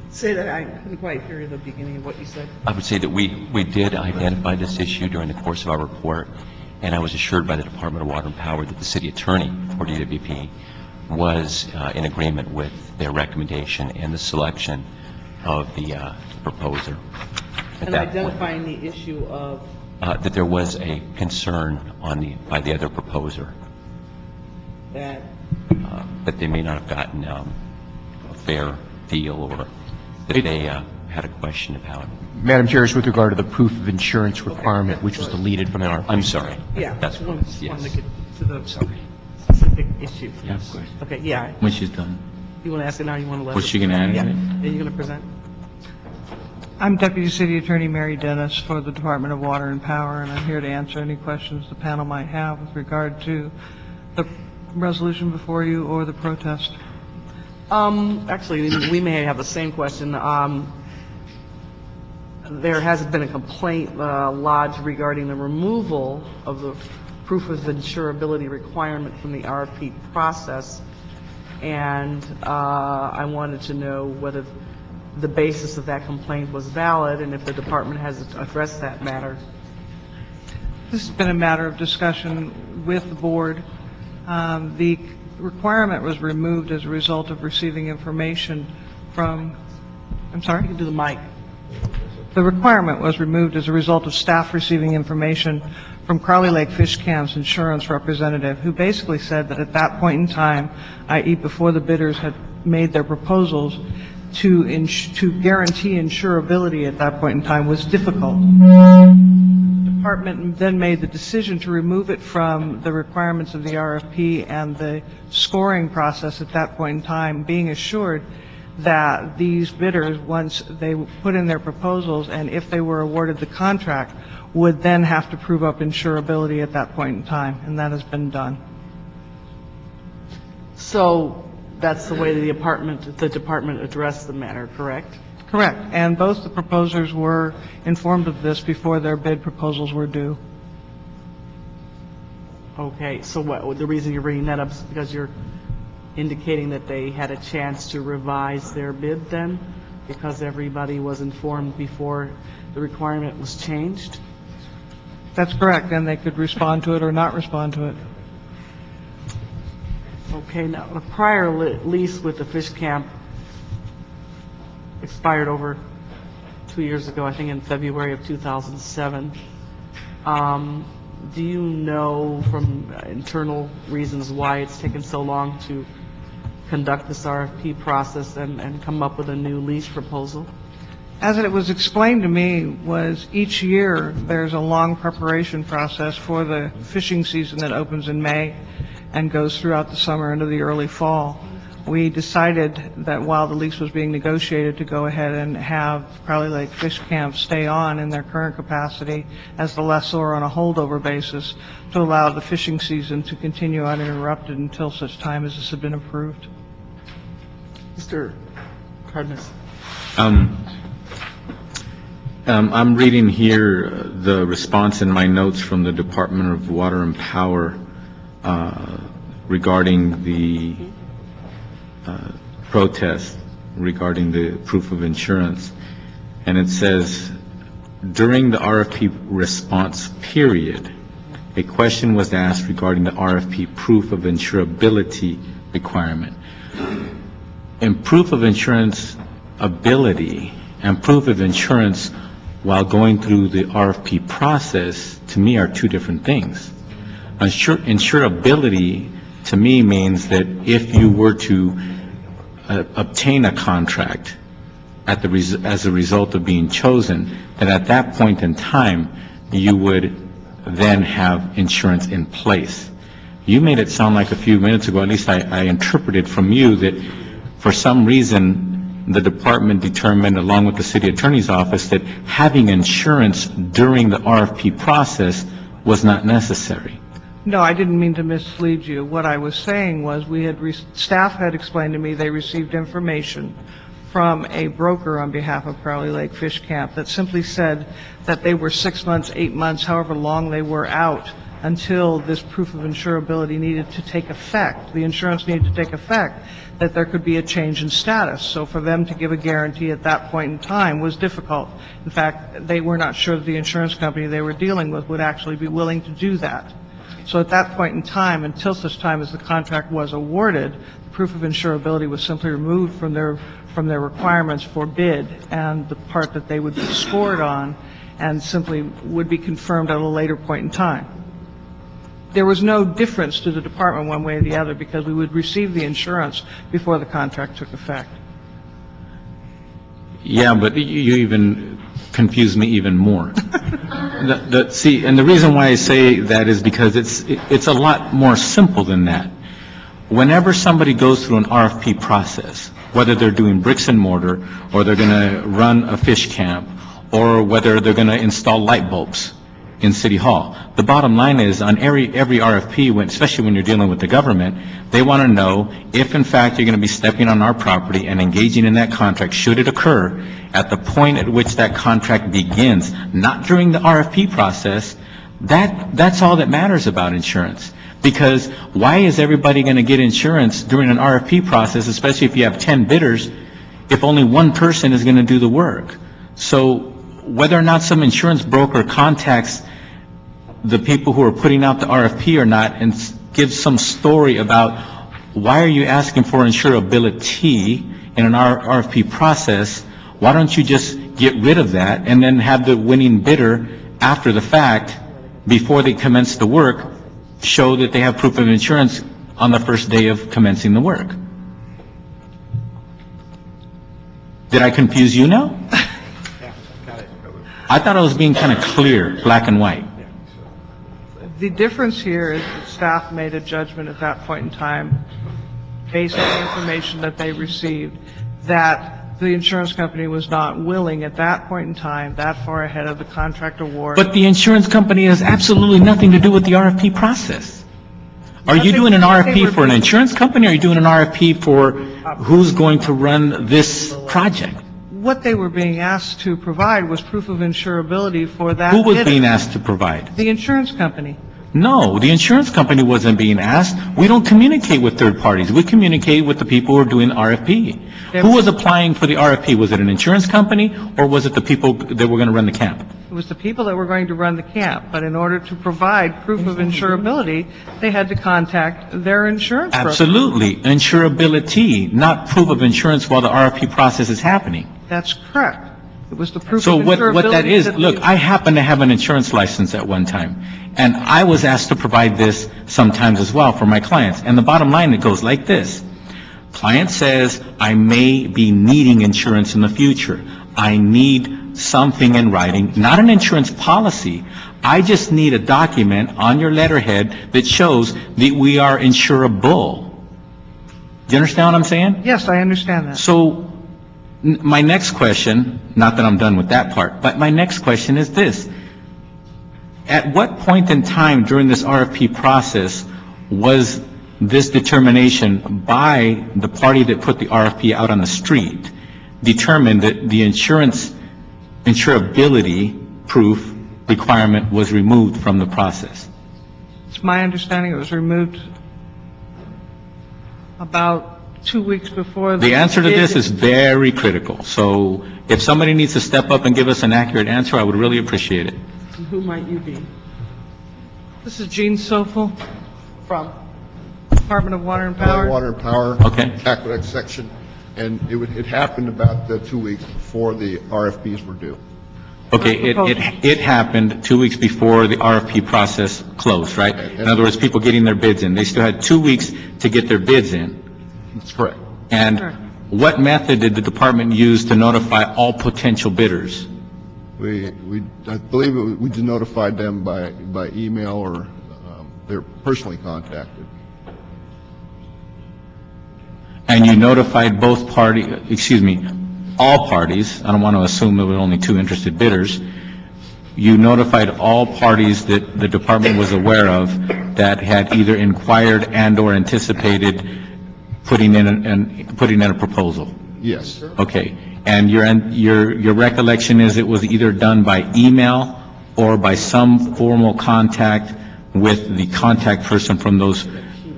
Say that, I couldn't quite hear the beginning of what you said. I would say that we did identify this issue during the course of our report, and I was assured by the Department of Water and Power that the city attorney for DWP was in agreement with their recommendation and the selection of the proposer. And identifying the issue of? That there was a concern by the other proposer. That they may not have gotten a fair deal, or that they had a question about. Madam Chair, it's with regard to the proof of insurance requirement, which was deleted from our. I'm sorry. Yeah. That's just correct. wanted Yes. to get to the specific issue. Yeah, of course. Okay, yeah. When she's done. You want to ask it now, you want to let Was she going to add Yeah. anything? Are you going to present? I'm Deputy City Attorney Mary Dennis for the Department of Water and Power, and I'm here to answer any questions the panel might have with regard to the resolution before you or the protest. Actually, we may have the same question. There has been a complaint lodged regarding the removal of the proof of insurability requirement from the RFP process, and I wanted to know whether the basis of that complaint was valid and if the department has addressed that matter. This has been a matter of discussion with the board. The requirement was removed as a result of receiving information from, I'm sorry? You can do the mic. The requirement was removed as a result of staff receiving information from Crowley Lake Fish Camp's insurance representative, who basically said that at that point in time, i.e. before the bidders had made their proposals, to guarantee insurability at that point in time was difficult. The department then made the decision to remove it from the requirements of the RFP and the scoring process at that point in time, being assured that these bidders, once they put in their proposals and if they were awarded the contract, would then have to prove up insurability at that point in time, and that has been done. So that's the way the department addressed the matter, correct? Correct. And both the proposers were informed of this before their bid proposals were due. Okay, so the reason you're bringing that up is because you're indicating that they had a chance to revise their bid then, because everybody was informed before the requirement was changed? That's correct, and they could respond to it or not respond to it. Okay, now, the prior lease with the fish camp expired over 2 years ago, I think in February of 2007. Do you know from internal reasons why it's taken so long to conduct this RFP process and come up with a new lease proposal? As it was explained to me, was each year there's a long preparation process for the fishing season that opens in May and goes throughout the summer into the early fall. We decided that while the lease was being negotiated, to go ahead and have Crowley Lake Fish Camp stay on in their current capacity as the lessor on a holdover basis to allow the fishing season to continue uninterrupted until such time as this had been approved. Mr. Cardenas. I'm reading here the response in my notes from the Department of Water and Power regarding the protest regarding the proof of insurance. And it says, during the RFP response period, a question was asked regarding the RFP proof of insurability requirement. And proof of insurance ability and proof of insurance while going through the RFP process, to me, are two different things. Insurability, to me, means that if you were to obtain a contract as a result of being chosen, then at that point in time, you would then have insurance in place. You made it sound like a few minutes ago, at least I interpreted from you, that for some reason the department determined, along with the city attorney's office, that having insurance during the RFP process was not necessary. No, I didn't mean to mislead you. What I was saying was staff had explained to me they received information from a broker on behalf of Crowley Lake Fish Camp that simply said that they were 6 months, 8 months, however long they were out until this proof of insurability needed to take effect, the insurance needed to take effect, that there could be a change in status. So for them to give a guarantee at that point in time was difficult. In fact, they were not sure that the insurance company they were dealing with would actually be willing to do that. So at that point in time, until such time as the contract was awarded, the proof of insurability was simply removed from their requirements for bid, and the part that they would be scored on and simply would be confirmed at a later point in time. There was no difference to the department one way or the other because we would receive the insurance before the contract took effect. Yeah, but you even confuse me even more. See, and the reason why I say that is because it's a lot more simple than that. Whenever somebody goes through an RFP process, whether they're doing bricks and mortar, or they're going to run a fish camp, or whether they're going to install light bulbs in City Hall, the bottom line is on every RFP, especially when you're dealing with the government, they want to know if in fact you're going to be stepping on our property and engaging in that contract, should it occur at the point at which that contract begins, not during the RFP process. That's all that matters about insurance. Because why is everybody going to get insurance during an RFP process, especially if you have 10 bidders, if only one person is going to do the work? So whether or not some insurance broker contacts the people who are putting out the RFP or not and gives some story about why are you asking for insurability in an RFP process, why don't you just get rid of that and then have the winning bidder after the fact, before they commence the work, show that they have proof of insurance on the first day of commencing the work? Did I confuse you now? I thought I was being kind of clear, black and white. The difference here is that staff made a judgment at that point in time, based on the information that they received, that the insurance company was not willing at that point in time, that far ahead of the contract award. But the insurance company has absolutely nothing to do with the RFP process. Are you doing an RFP for an insurance company, or are you doing an RFP for who's going to run this project? What they were being asked to provide was proof of insurability for that Who was bidder. being asked to provide? The insurance company. No, the insurance company wasn't being asked. We don't communicate with third parties. We communicate with the people who are doing the RFP. Who was applying for the RFP? Was it an insurance company, or was it the people that were going to run the camp? It was the people that were going to run the camp, but in order to provide proof of insurability, they had to contact their insurance broker. Absolutely. Insurability, not proof of insurance while the RFP process is happening. That's correct. It was the proof So of what insurability. that is, look, I happen to have an insurance license at one time, and I was asked to provide this sometimes as well for my clients. And the bottom line, it goes like this. Client says, I may be needing insurance in the future. I need something in writing, not an insurance policy. I just need a document on your letterhead that shows that we are insurable. Do you understand what I'm saying? Yes, I understand that. So my next question, not that I'm done with that part, but my next question is this. At what point in time during this RFP process was this determination by the party that put the RFP out on the street determined that the insurability proof requirement was removed from the process? It's my understanding it was removed about 2 weeks before. The answer to bid- this is very critical. So if somebody needs to step up and give us an accurate answer, I would really appreciate it. Who might you be? This is Gene Sofel, From? Department of Water and Power. Water and Power. Okay. Aqueduct section, and it happened about 2 weeks before the RFPs were due. Okay, it happened 2 weeks before the RFP process closed, right? In other words, people getting their bids in. They still had 2 weeks to get their bids in. That's correct. And what method did the department use to notify all potential bidders? I believe we did notify them by email, or they're personally contacted. And you notified both parties, all parties. I don't want to assume there were only 2 interested bidders. You notified all parties that the department was aware of that had either inquired and/or anticipated putting in a proposal. Yes. Okay. And your recollection is it was either done by email or by some formal contact with the contact person from those,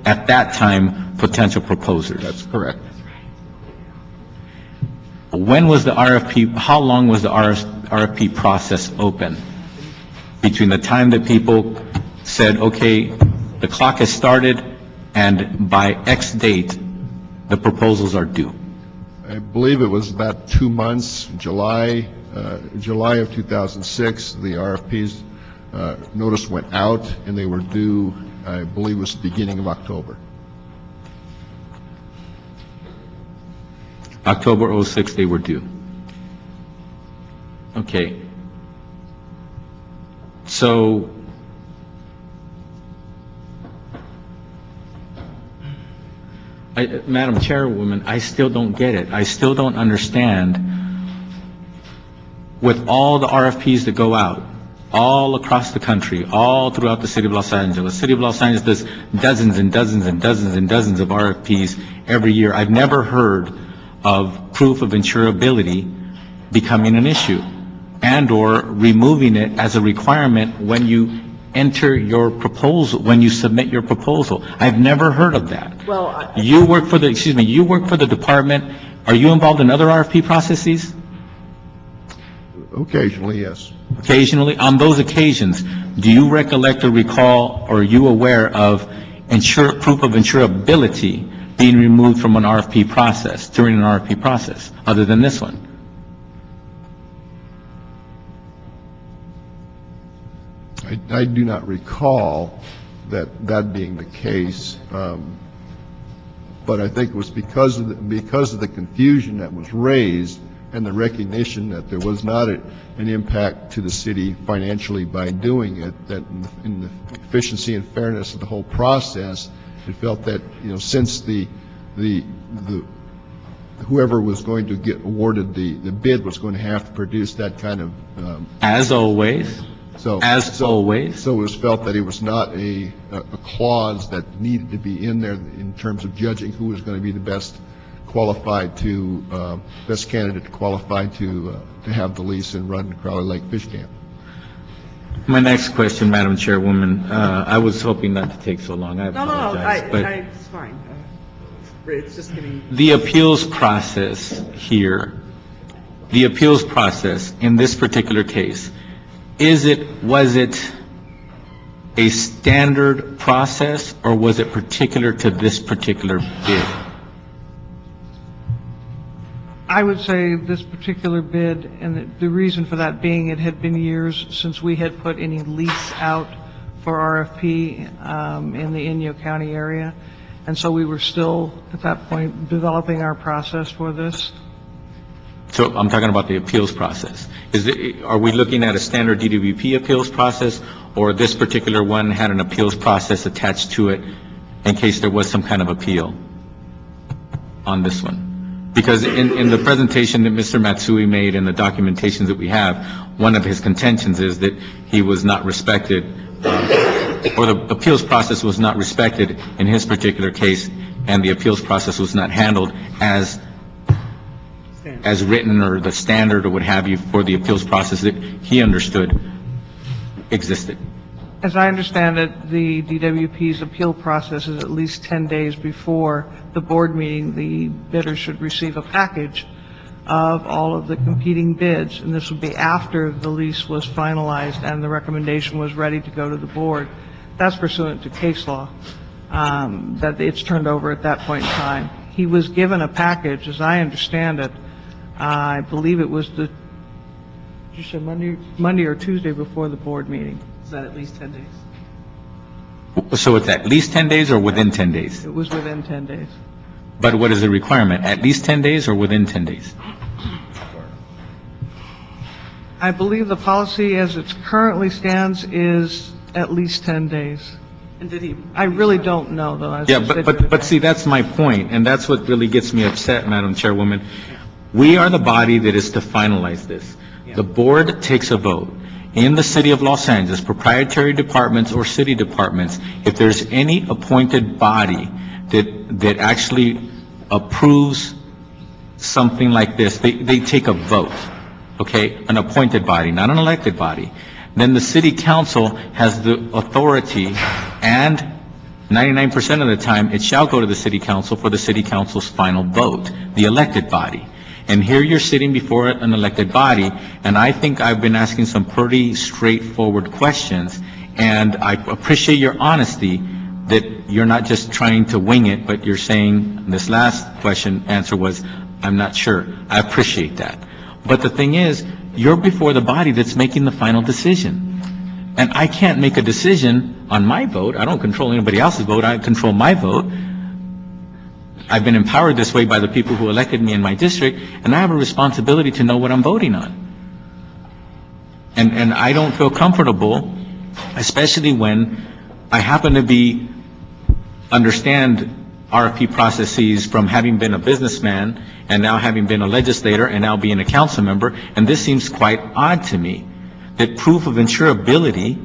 at that time, potential proposers? That's correct. When was the RFP, how long was the RFP process open? Between the time that people said, okay, the clock has started, and by X date, the proposals are due? I believe it was about 2 months, July of 2006, the RFPs notice went out, and they were due, I believe it was the beginning of October. October 06, they were due. Okay. So, Madam Chairwoman, I still don't get it. I still don't understand. With all the RFPs that go out, all across the country, all throughout the city of Los Angeles. City of Los Angeles does dozens and dozens and dozens and dozens of RFPs every year. I've never heard of proof of insurability becoming an issue and/or removing it as a requirement when you enter your proposal, when you submit your proposal. I've never heard of that. Well, You work for the department. Are you involved in other RFP processes? Occasionally, yes. Occasionally. On those occasions, do you recollect or recall, or are you aware of proof of insurability being removed from an RFP process, during an RFP process, other than this one? I do not recall that being the case, but I think it was because of the confusion that was raised and the recognition that there was not an impact to the city financially by doing it, that in the efficiency and fairness of the whole process, it felt that, since the whoever was going to get awarded the bid was going to have to produce that kind of as always. So it was felt that it was not a clause that needed to be in there in terms of judging who was going to be the best candidate qualified to have the lease and run Crowley Lake Fish Camp. My next question, Madam Chairwoman, I was hoping not to take so long. I apologize. No, it's fine. It's just getting... The appeals process here, the appeals process in this particular case, was it a standard process, or was it particular to this particular bid? I would say this particular bid, and the reason for that being it had been years since we had put any lease out for RFP in the Inyo County area, and so we were still, at that point, developing our process for this. So I'm talking about the appeals process. Are we looking at a standard DWP appeals process, or this particular one had an appeals process attached to it in case there was some kind of appeal on this one? Because in the presentation that Mr. Matsui made and the documentations that we have, one of his contentions is that he was not respected, or the appeals process was not respected in his particular case, and the appeals process was not handled as written, or the standard, or what have you, for the appeals process that he understood existed. As I understand it, the DWP's appeal process is at least 10 days before the board meeting. The bidder should receive a package of all of the competing bids, and this would be after the lease was finalized and the recommendation was ready to go to the board. That's pursuant to case law, that it's turned over at that point in time. He was given a package, as I understand it, I believe it was did you say Monday or Tuesday before the board meeting. Is that at least 10 days? So it's at least 10 days or within 10 days? It was within 10 days. But what is the requirement? At least 10 days or within 10 days? I believe the policy as it currently stands is at least 10 days. And did he? I really don't know, though. Yeah, but see, that's my point, and that's what really gets me upset, Madam Chairwoman. We are the body that is to finalize this. The board takes a vote. In the city of Los Angeles, proprietary departments or city departments, if there's any appointed body that actually approves something like this, they take a vote, okay? An appointed body, not an elected body. Then the city council has the authority, and 99% of the time, it shall go to the city council for the city council's final vote, the elected body. And here you're sitting before an elected body, and I think I've been asking some pretty straightforward questions, and I appreciate your honesty that you're not just trying to wing it, but you're saying this last answer was, I'm not sure. I appreciate that. But the thing is, you're before the body that's making the final decision. And I can't make a decision on my vote. I don't control anybody else's vote. I control my vote. I've been empowered this way by the people who elected me in my district, and I have a responsibility to know what I'm voting on. And I don't feel comfortable, especially when I happen to understand RFP processes from having been a businessman and now having been a legislator and now being a council member, and this seems quite odd to me, that proof of insurability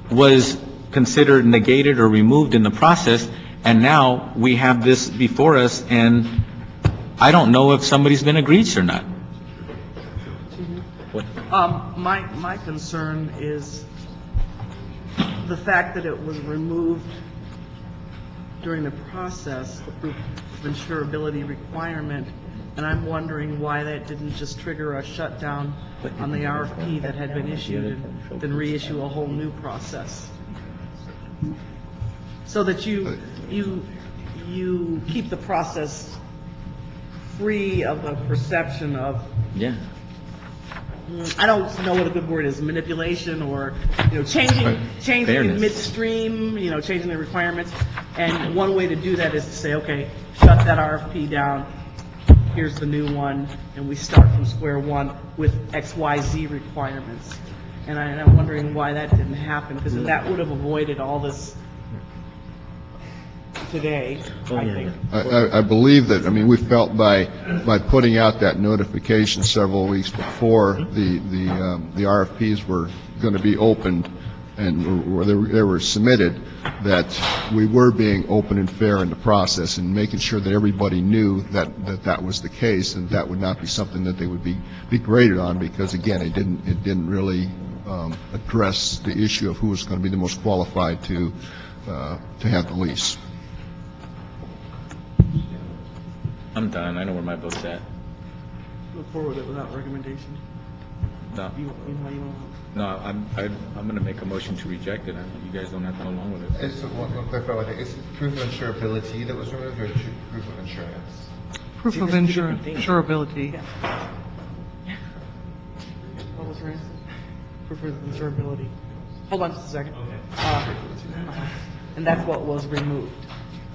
was considered negated or removed in the process, and now we have this before us, and I don't know if somebody's been egregious or not. My concern is the fact that it was removed during the process, the proof of insurability requirement, and I'm wondering why that didn't just trigger a shutdown on the RFP that had been issued and then reissue a whole new process. So that you keep the process free of a perception of, I don't know what a good word is, manipulation or, changing in midstream, changing the requirements. And one way to do that is to say, okay, shut that RFP down, here's the new one, and we start from square one with XYZ requirements. And I'm wondering why that didn't happen, because that would have avoided all this today, I think. I believe that, we felt by putting out that notification several weeks before the RFPs were going to be opened and they were submitted, that we were being open and fair in the process and making sure that everybody knew that was the case, and that would not be something that they would be graded on, because again, it didn't really address the issue of who was going to be the most qualified to have the lease. I'm done. I know where my vote's at. Move forward with it without recommendation. No. No, I'm going to make a motion to reject it. You guys don't have to go along with it. So one clarify one thing. Is it proof of insurability that was removed, or proof of insurance? Proof of insurability. What was your answer? Proof of insurability. Hold on just a second. And that's what was removed.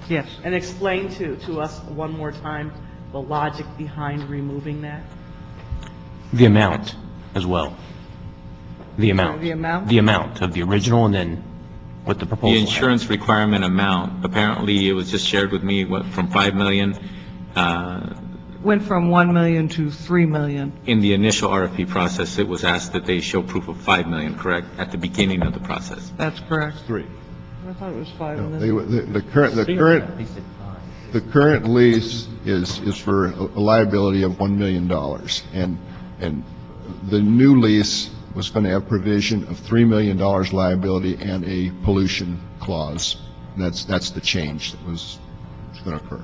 Yes. And explain to us one more time the logic behind removing that. The amount as well. The amount. The amount? The amount of the original, and then what the proposal. The insurance requirement amount, apparently it was just shared with me, from $5 million. Went from $1 million to $3 million. In the initial RFP process, it was asked that they show proof of $5 million, correct, at the beginning of the process? That's correct. 3. I thought it was 5. No, the current lease is for a liability of $1 million, and the new lease was going to have provision of $3 million liability and a pollution clause. That's the change that was going to occur.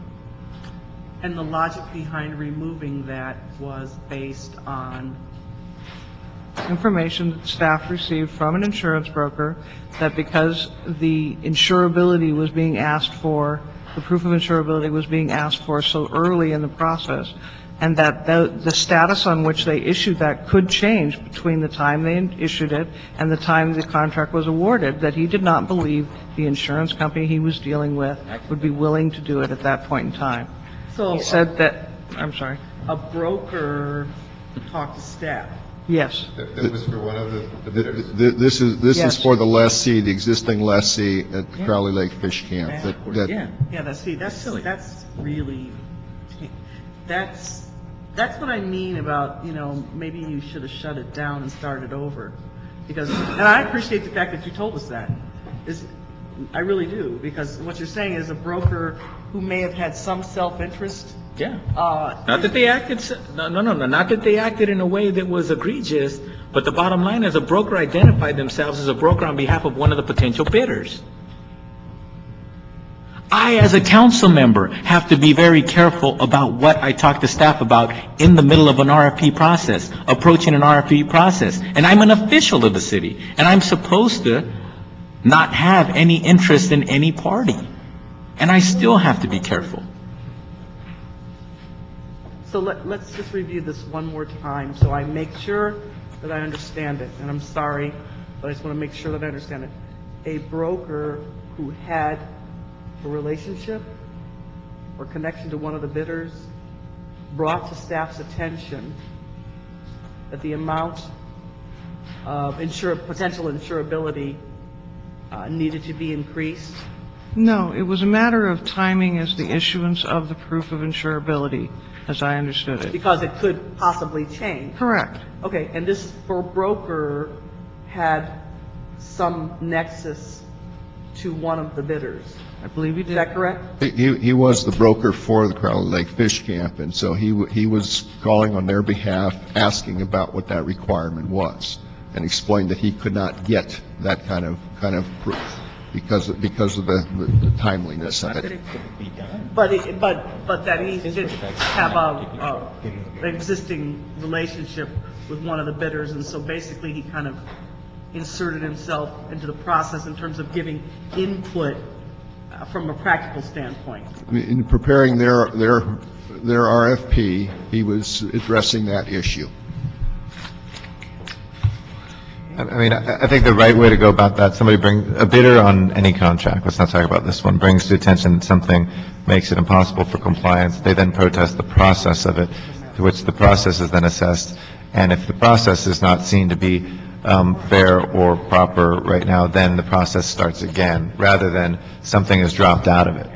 And the logic behind removing that was based on? Information that staff received from an insurance broker that because the insurability was being asked for, the proof of insurability was being asked for so early in the process, and that the status on which they issued that could change between the time they issued it and the time the contract was awarded, that he did not believe the insurance company he was dealing with would be willing to do it at that point in time. So he said that, I'm sorry. A broker talked to staff. Yes. That was for one of the bidders? This is for the lessee, the existing lessee at Crowley Lake Fish Camp. That's really, that's what I mean about, maybe you should have shut it down and started over. Because, and I appreciate the fact that you told us that. I really do, because what you're saying is a broker who may have had some self-interest. Yeah. Not that they acted, not that they acted in a way that was egregious, but the bottom line is a broker identified themselves as a broker on behalf of one of the potential bidders. I, as a council member, have to be very careful about what I talk to staff about in the middle of an RFP process, approaching an RFP process. And I'm an official of the city, and I'm supposed to not have any interest in any party. And I still have to be careful. So let's just review this one more time so I make sure that I understand it. And I'm sorry, but I just want to make sure that I understand it. A broker who had a relationship or connection to one of the bidders brought to staff's attention that the amount of potential insurability needed to be increased? No, it was a matter of timing as the issuance of the proof of insurability, as I understood it. Because it could possibly change. Correct. Okay, and this broker had some nexus to one of the bidders. I believe he did. Is that correct? He was the broker for the Crowley Lake Fish Camp, and so he was calling on their behalf, asking about what that requirement was, and explained that he could not get that kind of proof because of the timeliness of it. But that he did have an existing relationship with one of the bidders, and so basically he kind of inserted himself into the process in terms of giving input from a practical standpoint. In preparing their RFP, he was addressing that issue. I think the right way to go about that, a bidder on any contract, let's not talk about this one, brings to attention that something makes it impossible for compliance. They then protest the process of it, to which the process is then assessed. And if the process is not seen to be fair or proper right now, then the process starts again, rather than something is dropped out of it.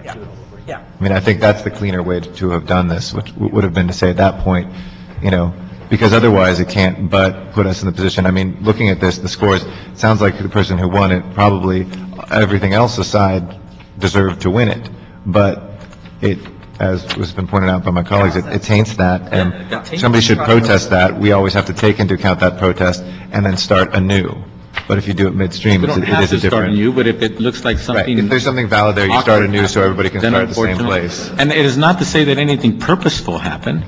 Yeah. I think that's the cleaner way to have done this, which would have been to say at that point, because otherwise it can't but put us in the position. Looking at this, the scores, it sounds like the person who won it, probably everything else aside, deserved to win it. But it, as has been pointed out by my colleagues, it taints that, and somebody should protest that. We always have to take into account that protest and then start anew. But if you do it midstream, it is a different. You don't have to start anew, but if it looks like something... Right. If there's something valid there, you start anew so everybody can start at the same place. And it is not to say that anything purposeful happened,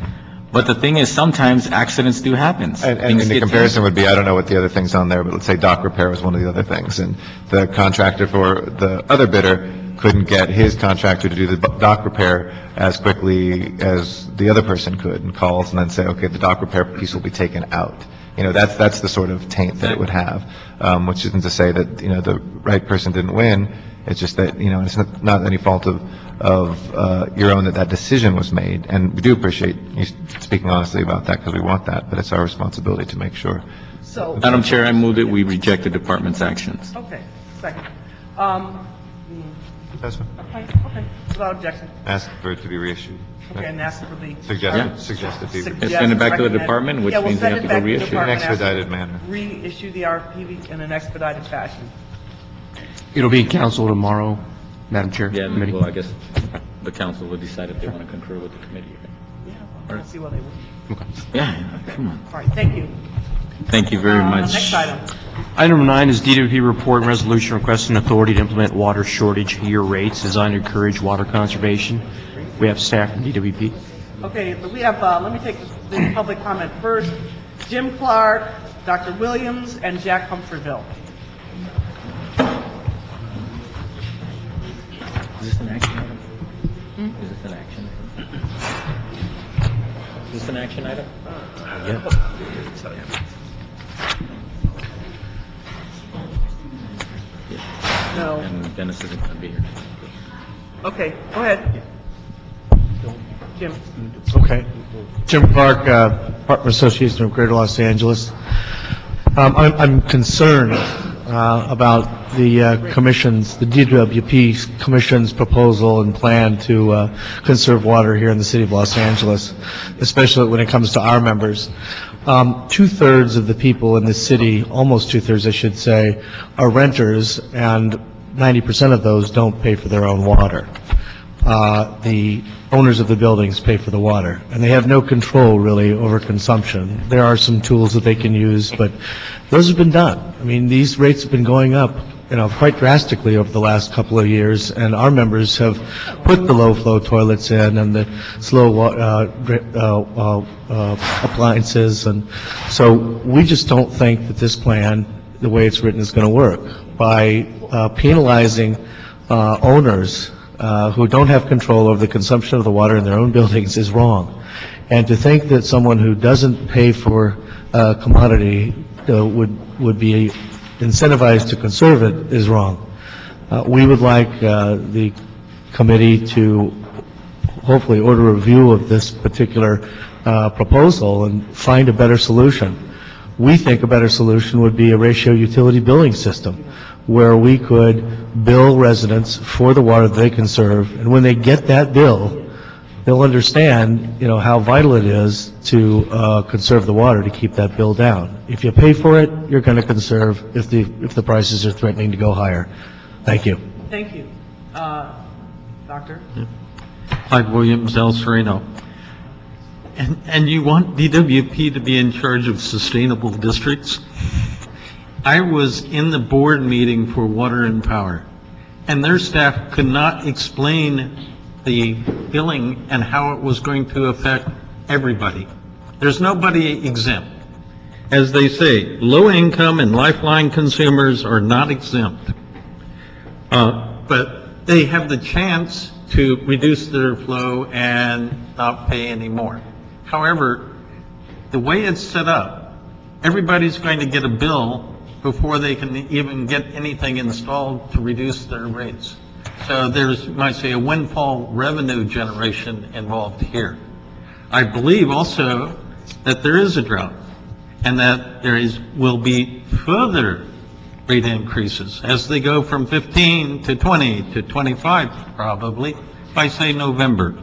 but the thing is, sometimes accidents do happen. And the comparison would be, I don't know what the other thing's on there, but let's say dock repair was one of the other things. And the contractor for the other bidder couldn't get his contractor to do the dock repair as quickly as the other person could, and calls and then say, okay, the dock repair piece will be taken out. That's the sort of taint that it would have, which isn't to say that, the right person didn't win. It's just that, it's not any fault of your own that decision was made. And we do appreciate you speaking honestly about that, because we want that, but it's our responsibility to make sure. So, Madam Chair, I move that we reject the department's actions. Okay, second. That's fine. Okay, without objection. Ask for it to be reissued. Okay, and ask for the... Suggested fee. Send it back to the department, which means they have to go reissue. In an expedited manner. Reissue the RFP in an expedited fashion. It'll be in council tomorrow, Madam Chair. Yeah, Committee. well, I guess the council will decide if they want to concur with the committee. Yeah, let's see what they will. Okay. Yeah, come on. All right, thank you. Thank you very much. Next item. Item 9 is DWP report and resolution requesting authority to implement water shortage year rates designed to encourage water conservation. We have staff from DWP. Okay, but we have, let me take the public comment first. Jim Clark, Dr. Williams, and Jack Humphreyville. Is this an action item? Is this an action item? Is this an action item? No. And Dennis isn't going to be here. Okay, go ahead. Jim. Okay. Jim Clark, Partner Association of Greater Los Angeles. I'm concerned about the Commission's, the DWP Commission's proposal and plan to conserve water here in the city of Los Angeles, especially when it comes to our members. 2/3 of the people in the city, almost 2/3 I should say, are renters, and 90% of those don't pay for their own water. The owners of the buildings pay for the water, and they have no control really over consumption. There are some tools that they can use, but those have been done. I mean, these rates have been going up, quite drastically over the last couple of years, and our members have put the low-flow toilets in and the slow appliances, and so we just don't think that this plan, the way it's written, is going to work. By penalizing owners who don't have control over the consumption of the water in their own buildings is wrong. And to think that someone who doesn't pay for a commodity would be incentivized to conserve it is wrong. We would like the committee to hopefully order a review of this particular proposal and find a better solution. We think a better solution would be a ratio utility billing system, where we could bill residents for the water they conserve, and when they get that bill, they'll understand, how vital it is to conserve the water to keep that bill down. If you pay for it, you're going to conserve if the prices are threatening to go higher. Thank you. Thank you. Doctor? Clyde Williams, El Sereno. And you want DWP to be in charge of sustainable districts? I was in the board meeting for Water and Power, and their staff could not explain the billing and how it was going to affect everybody. There's nobody exempt. As they say, low income and lifeline consumers are not exempt. But they have the chance to reduce their flow and not pay any more. However, the way it's set up, everybody's going to get a bill before they can even get anything installed to reduce their rates. So there's, you might say, a windfall revenue generation involved here. I believe also that there is a drought and that there will be further rate increases as they go from 15 to 20 to 25 probably by, say, November.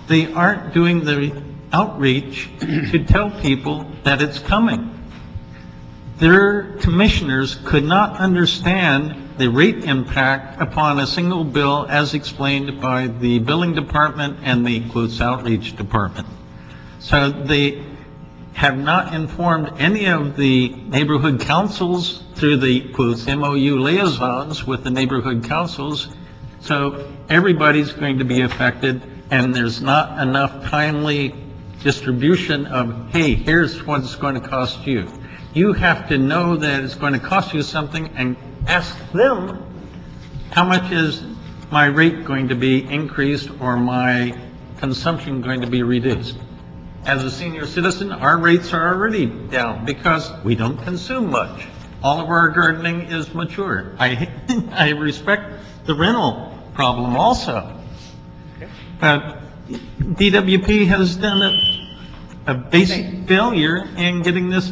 They aren't doing the outreach to tell people that it's coming. Their commissioners could not understand the rate impact upon a single bill as explained by the billing department and the quotes outreach department. So they have not informed any of the neighborhood councils through the quotes MOU liaisons with the neighborhood councils. So everybody's going to be affected, and there's not enough timely distribution of, hey, here's what it's going to cost you. You have to know that it's going to cost you something and ask them, how much is my rate going to be increased or my consumption going to be reduced? As a senior citizen, our rates are already down because we don't consume much. All of our gardening is mature. I respect the rental problem also. But DWP has done a basic failure in getting this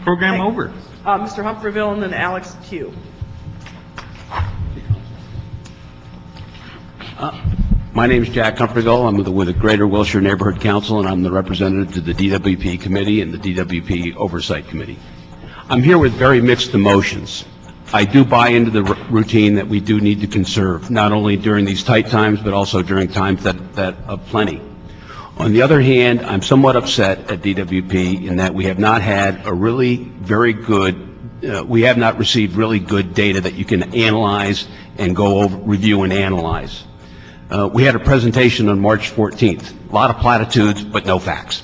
program over. Mr. Humphreyville and then Alex Q. My name is Jack Humphreyville. I'm with the Greater Wilshire Neighborhood Council, and I'm the representative to the DWP Committee and the DWP Oversight Committee. I'm here with very mixed emotions. I do buy into the routine that we do need to conserve, not only during these tight times, but also during times that of plenty. On the other hand, I'm somewhat upset at DWP in that we have not had a really very good, we have not received really good data that you can analyze and go over, review and analyze. We had a presentation on March 14th. A lot of platitudes, but no facts.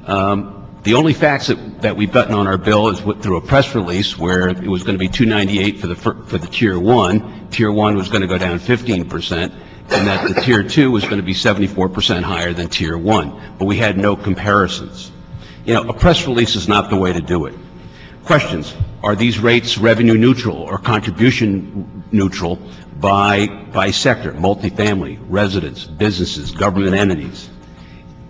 The only facts that we've gotten on our bill is through a press release where it was going to be $298 for the Tier 1. Tier 1 was going to go down 15%, and that the Tier 2 was going to be 74% higher than Tier 1. But we had no comparisons. You know, a press release is not the way to do it. Questions. Are these rates revenue neutral or contribution neutral by sector, multifamily, residents, businesses, government entities?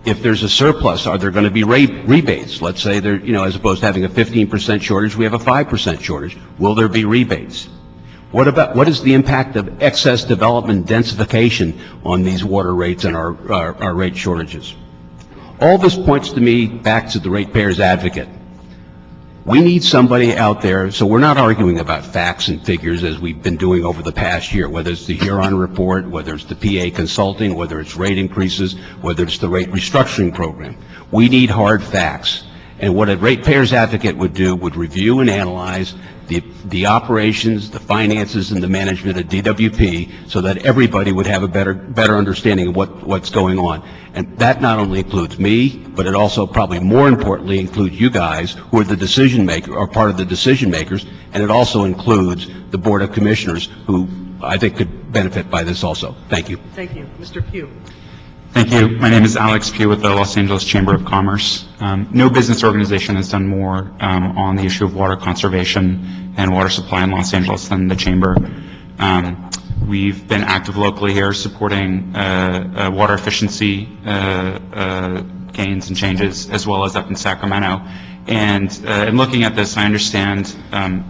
If there's a surplus, are there going to be rebates? Let's say there, you know, as opposed to having a 15% shortage, we have a 5% shortage. Will there be rebates? What is the impact of excess development densification on these water rates and our rate shortages? All this points to me back to the ratepayer's advocate. We need somebody out there, so we're not arguing about facts and figures as we've been doing over the past year, whether it's the Huron report, whether it's the PA consulting, whether it's rate increases, whether it's the rate restructuring program. We need hard facts. And what a ratepayer's advocate would do would review and analyze the operations, the finances, and the management of DWP so that everybody would have a better understanding of what's going on. And that not only includes me, but it also probably more importantly includes you guys who are the decision maker, or part of the decision makers, and it also includes the Board of Commissioners who I think could benefit by this also. Thank you. Thank you. Mr. Pugh. Thank you. My name is Alex Pugh with the Los Angeles Chamber of Commerce. No business organization has done more on the issue of water conservation and water supply in Los Angeles than the Chamber. We've been active locally here supporting water efficiency gains and changes, as well as up in Sacramento. And in looking at this, I understand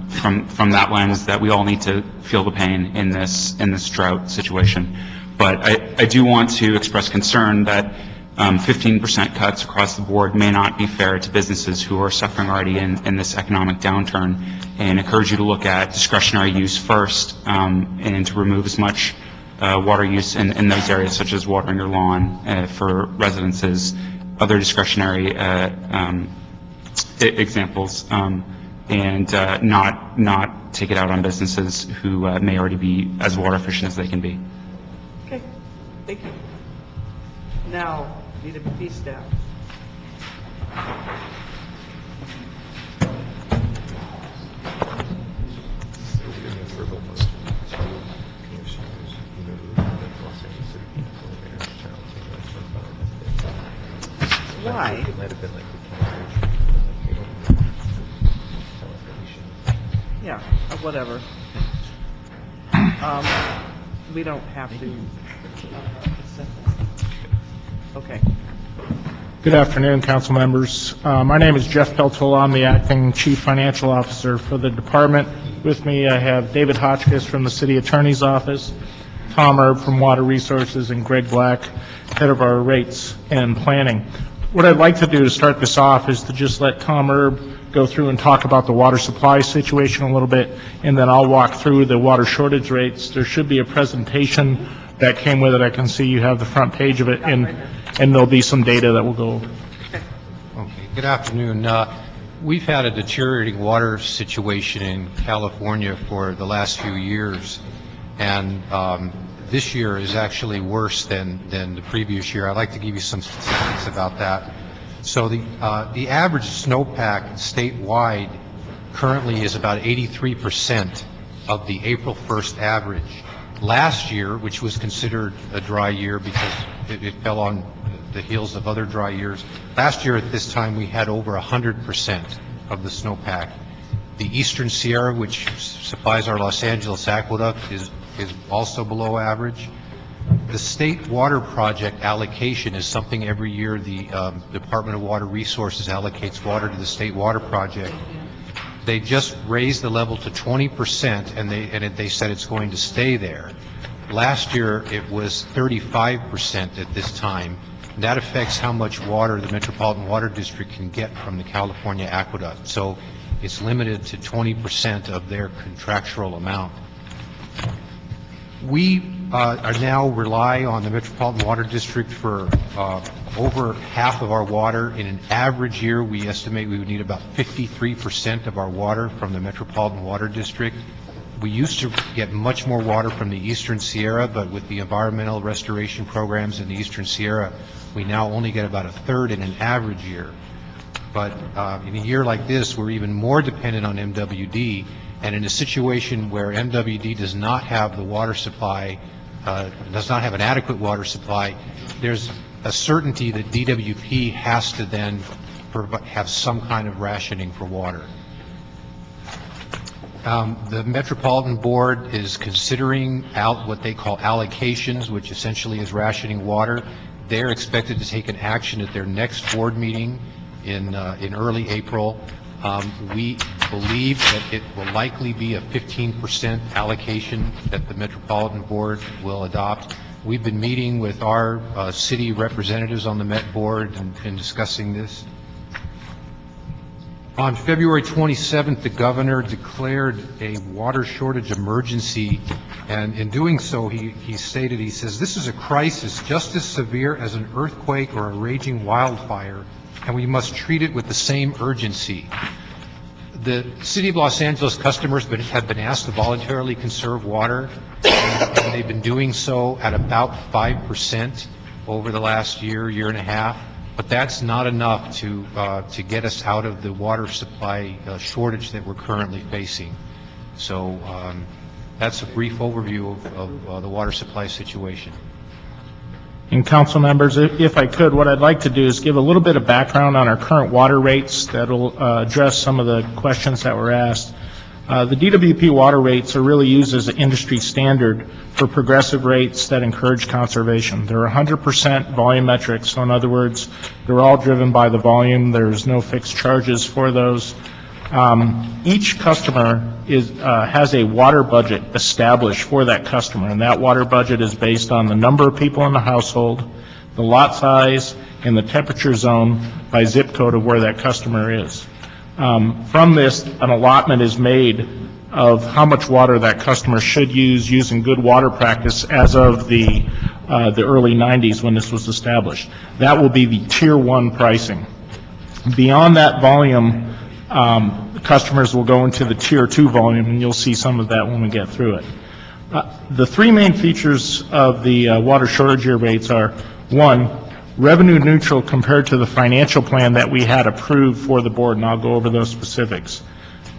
from that lens that we all need to feel the pain in this drought situation. But I do want to express concern that 15% cuts across the board may not be fair to businesses who are suffering already in this economic downturn, and encourage you to look at discretionary use first and to remove as much water use in those areas, such as watering your lawn for residences, other discretionary examples, and not take it out on businesses who may already be as water efficient as they can be. Okay, thank you. Now, DWP staff. Why? Yeah, whatever. We don't have to. Okay. Good afternoon, council members. My name is Jeff Peltola. I'm the acting chief financial officer for the department. With me, I have David Hotchkiss from the city attorney's office, Tom Erb from Water Resources, and Greg Black, head of our rates and planning. What I'd like to do to start this off is to just let Tom Erb go through and talk about the water supply situation a little bit, and then I'll walk through the water shortage rates. There should be a presentation that came with it. I can see you have the front page of it, and there'll be some data that we'll go over. Okay, good afternoon. We've had a deteriorating water situation in California for the last few years, and this year is actually worse than the previous year. I'd like to give you some statistics about that. So the average snowpack statewide currently is about 83% of the April 1st average. Last year, which was considered a dry year because it fell on the heels of other dry years, last year at this time we had over 100% of the snowpack. The Eastern Sierra, which supplies our Los Angeles aqueduct, is also below average. The state water project allocation is something every year the Department of Water Resources allocates water to the state water project. They just raised the level to 20%, and they said it's going to stay there. Last year it was 35% at this time. And that affects how much water the Metropolitan Water District can get from the California aqueduct. So it's limited to 20% of their contractual amount. We now rely on the Metropolitan Water District for over half of our water. In an average year, we estimate we would need about 53% of our water from the Metropolitan Water District. We used to get much more water from the Eastern Sierra, but with the environmental restoration programs in the Eastern Sierra, we now only get about a third in an average year. But in a year like this, we're even more dependent on MWD, and in a situation where MWD does not have the water supply, does not have an adequate water supply, there's a certainty that DWP has to then have some kind of rationing for water. The Metropolitan Board is considering what they call allocations, which essentially is rationing water. They're expected to take an action at their next board meeting in early April. We believe that it will likely be a 15% allocation that the Metropolitan Board will adopt. We've been meeting with our city representatives on the Met Board and discussing this. On February 27th, the governor declared a water shortage emergency, and in doing so, he stated, he says, "This is a crisis just as severe as an earthquake or a raging wildfire, and we must treat it with the same urgency." The City of Los Angeles customers have been asked to voluntarily conserve water, and they've been doing so at about 5% over the last year and a half. But that's not enough to get us out of the water supply shortage that we're currently facing. So that's a brief overview of the water supply situation. And council members, if I could, what I'd like to do is give a little bit of background on our current water rates that will address some of the questions that were asked. The DWP water rates are really used as an industry standard for progressive rates that encourage conservation. They're 100% volumetric, so in other words, they're all driven by the volume. There's no fixed charges for those. Each customer has a water budget established for that customer, and that water budget is based on the number of people in the household, the lot size, and the temperature zone by zip code of where that customer is. From this, an allotment is made of how much water that customer should use using good water practice as of the early 90s when this was established. That will be the Tier 1 pricing. Beyond that volume, customers will go into the Tier 2 volume, and you'll see some of that when we get through it. The three main features of the water shortage year rates are, one, revenue neutral compared to the financial plan that we had approved for the board, and I'll go over those specifics.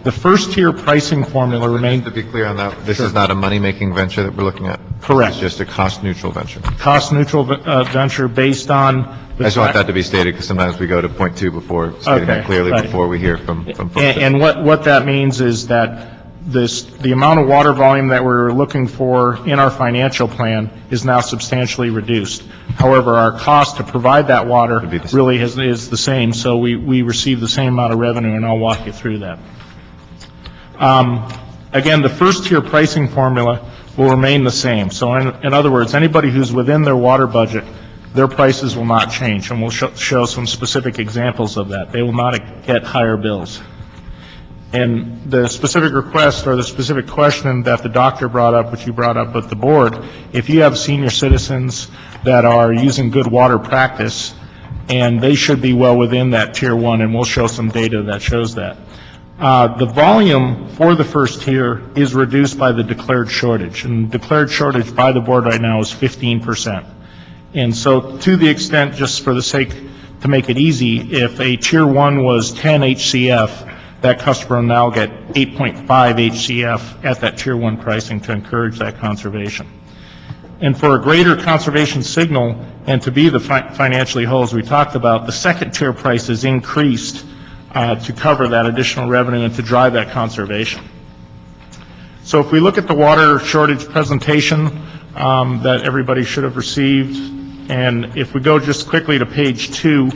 The first tier pricing formula remains... To be clear on that, this is not a money-making venture that we're looking at? Correct. It's just a cost-neutral venture? Cost-neutral venture based on... I just want that to be stated, because sometimes we go to point two before stating that clearly before we hear from folks. And what that means is that the amount of water volume that we're looking for in our financial plan is now substantially reduced. However, our cost to provide that water really is the same, so we receive the same amount of revenue, and I'll walk you through that. Again, the first tier pricing formula will remain the same. So in other words, anybody who's within their water budget, their prices will not change, and we'll show some specific examples of that. They will not get higher bills. And the specific request or the specific question that the doctor brought up, which you brought up with the board, if you have senior citizens that are using good water practice, and they should be well within that Tier 1, and we'll show some data that shows that. The volume for the first tier is reduced by the declared shortage, and declared shortage by the board right now is 15%. And so to the extent, just for the sake to make it easy, if a Tier 1 was 10 HCF, that customer will now get 8.5 HCF at that Tier 1 pricing to encourage that conservation. And for a greater conservation signal and to be the financially whole, as we talked about, the second tier price is increased to cover that additional revenue and to drive that conservation. So if we look at the water shortage presentation that everybody should have received, and if we go just quickly to page 2.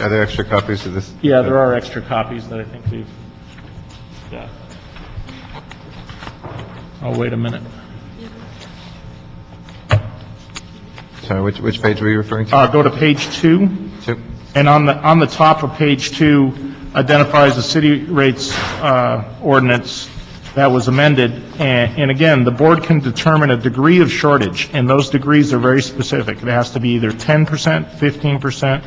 Are there extra copies of this? Yeah, there are extra copies that I think we've got. Oh, wait a minute. Sorry, which page were you referring to? Go to page 2. 2. And on the top of page 2 identifies the city rates ordinance that was amended, and again, the board can determine a degree of shortage, and those degrees are very specific. It has to be either 10%, 15%,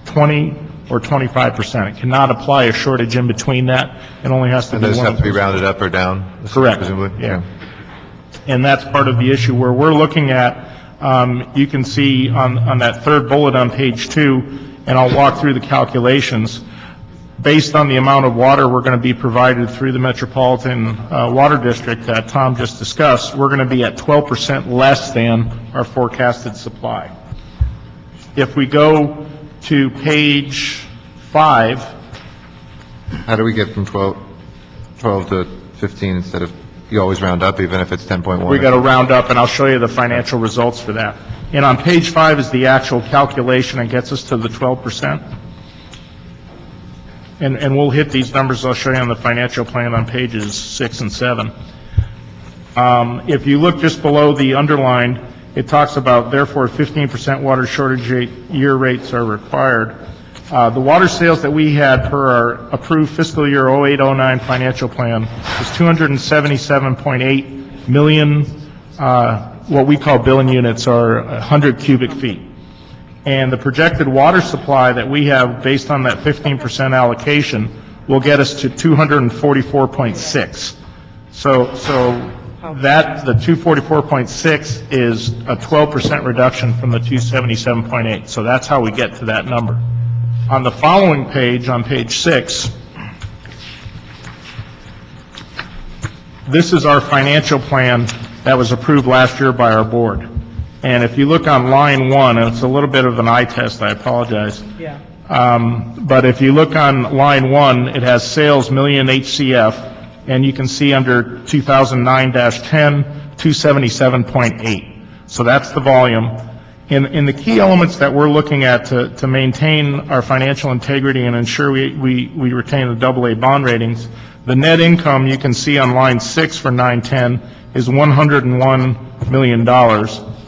20, or 25%. It cannot apply a shortage in between that. It only has to And be those one. have to be rounded up or down? Correct. Presumably? Yeah. And that's part of the issue where we're looking at, you can see on that third bullet on page 2, and I'll walk through the calculations. Based on the amount of water we're going to be provided through the Metropolitan Water District that Tom just discussed, we're going to be at 12% less than our forecasted supply. If we go to page 5. How do we get from 12 to 15 instead of, you always round up even if it's 10.1? We got to round up, and I'll show you the financial results for that. And on page 5 is the actual calculation and gets us to the 12%. And we'll hit these numbers I'll show you on the financial plan on pages 6 and 7. If you look just below the underlined, it talks about, therefore, 15% water shortage year rates are required. The water sales that we had per our approved fiscal year 08-09 financial plan was 277.8 million, what we call billion units, or 100 cubic feet. And the projected water supply that we have based on that 15% allocation will get us to 244.6. So that, the 244.6 is a 12% reduction from the 277.8. So that's how we get to that number. On the following page, on page 6, this is our financial plan that was approved last year by our board. And if you look on line 1, and it's a little bit of an eye test, I apologize. Yeah. But if you look on line 1, it has sales million HCF, and you can see under 2009-10, 277.8. So that's the volume. In the key elements that we're looking at to maintain our financial integrity and ensure we retain the AA bond ratings, the net income you can see on line 6 for 910 is $101 million.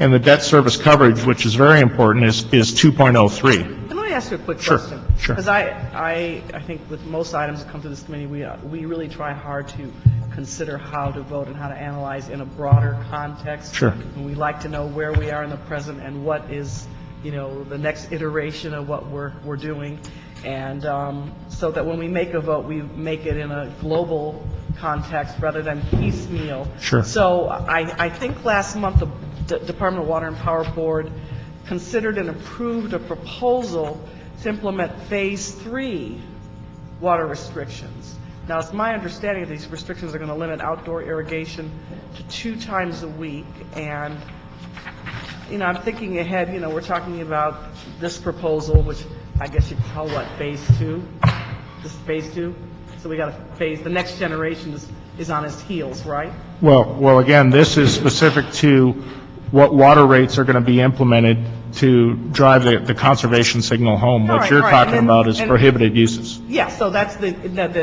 And the debt service coverage, which is very important, is 2.03. And let me ask you a quick Sure, question. sure. Because I think with most items that come to this committee, we really try hard to consider how to vote and how to analyze in a broader context. Sure. And we like to know where we are in the present and what is, the next iteration of what we're doing. And so that when we make a vote, we make it in a global context rather than piecemeal. Sure. So I think last month the Department of Water and Power Board considered and approved a proposal to implement Phase 3 water restrictions. Now, it's my understanding that these restrictions are going to limit outdoor irrigation to 2 times a week. And, I'm thinking ahead, we're talking about this proposal, which I guess you could call what, Phase 2? This is Phase 2? So we got a phase, the next generation is on its heels, right? Well, again, this is specific to what water rates are going to be implemented to drive the conservation signal home. What you're talking about is prohibited uses. Yeah, so that's the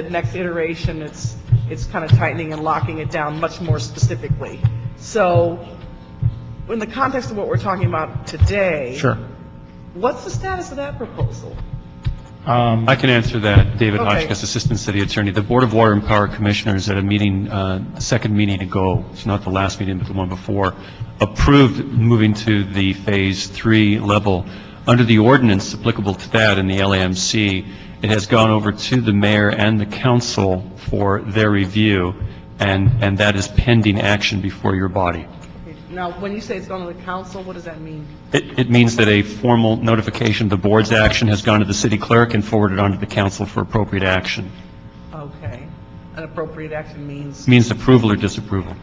next iteration. It's kind of tightening and locking it down much more specifically. So in the context of what we're talking about today, Sure. What's the status of that proposal? I can answer that. David Okay. Hotchkiss, Assistant City Attorney. The Board of Water and Power Commissioners at a meeting, the second meeting ago, it's not the last meeting, but the one before, approved moving to the Phase 3 level. Under the ordinance applicable to that in the LAMC, it has gone over to the mayor and the council for their review, and that is pending action before your body. Now, when you say it's gone to the council, what does that mean? It means that a formal notification of the board's action has gone to the city clerk and forwarded on to the council for appropriate action. Okay. An appropriate action means? Means approval or disapproval.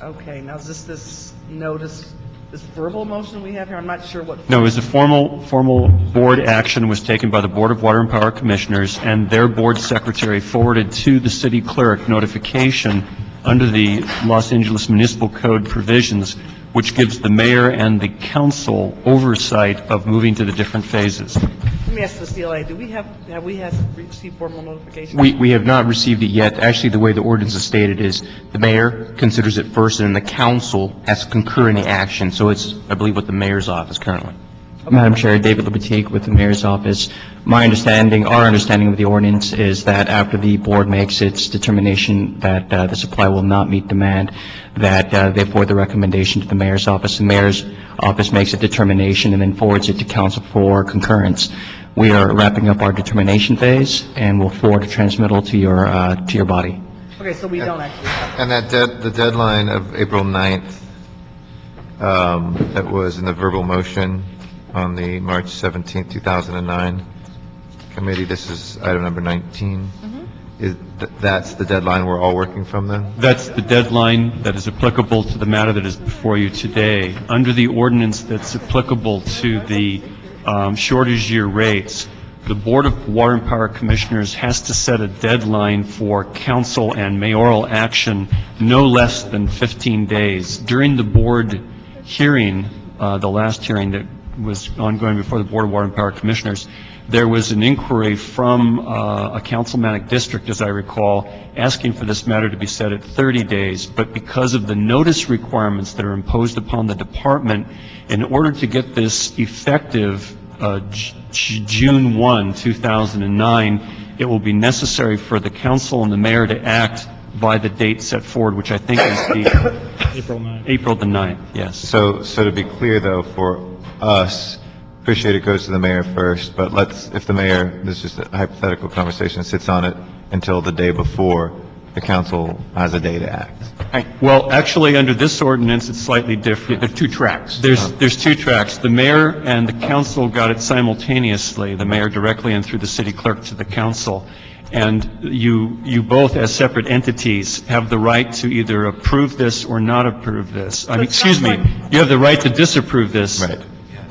Okay. Now, is this notice, this verbal motion we have here? I'm not sure what. No, it was a formal board action was taken by the Board of Water and Power Commissioners, and their board secretary forwarded to the city clerk notification under the Los Angeles Municipal Code provisions, which gives the mayor and the council oversight of moving to the different phases. Let me ask the CLA, have we received formal notification? We have not received it yet. Actually, the way the ordinance is stated is the mayor considers it first, and then the council has to concur in the action. So it's, I believe, with the mayor's office currently. Madam Chair, David Lebetique with the Mayor's Office. Our understanding of the ordinance is that after the board makes its determination that the supply will not meet demand, that therefore the recommendation to the Mayor's Office, the Mayor's Office makes a determination and then forwards it to Council for concurrence. We are wrapping up our determination phase, and we'll forward a transmittal to your body. Okay, so we don't actually have. And the deadline of April 9th, that was in the verbal motion on the March 17th, 2009 committee, this is item number 19. That's the deadline we're all working from then? That's the deadline that is applicable to the matter that is before you today. Under the ordinance that's applicable to the shortage year rates, the Board of Water and Power Commissioners has to set a deadline for council and mayoral action no less than 15 days. During the board hearing, the last hearing that was ongoing before the Board of Water and Power Commissioners, there was an inquiry from a councilmanic district, as I recall, asking for this matter to be set at 30 days. But because of the notice requirements that are imposed upon the department, in order to get this effective June 1, 2009, it will be necessary for the council and the mayor to act by the date set forward, which I think is the April the 9th, yes. So to be clear, though, for us, appreciate it goes to the mayor first, but if the mayor, this is just a hypothetical conversation, sits on it until the day before, the council has a day to act. Well, actually, under this ordinance, it's slightly different. There are two tracks. There's two tracks. The mayor and the council got it simultaneously, the mayor directly and through the city clerk to the council. And you both, as separate entities, have the right to either approve this or not approve this. You have the right to disapprove this.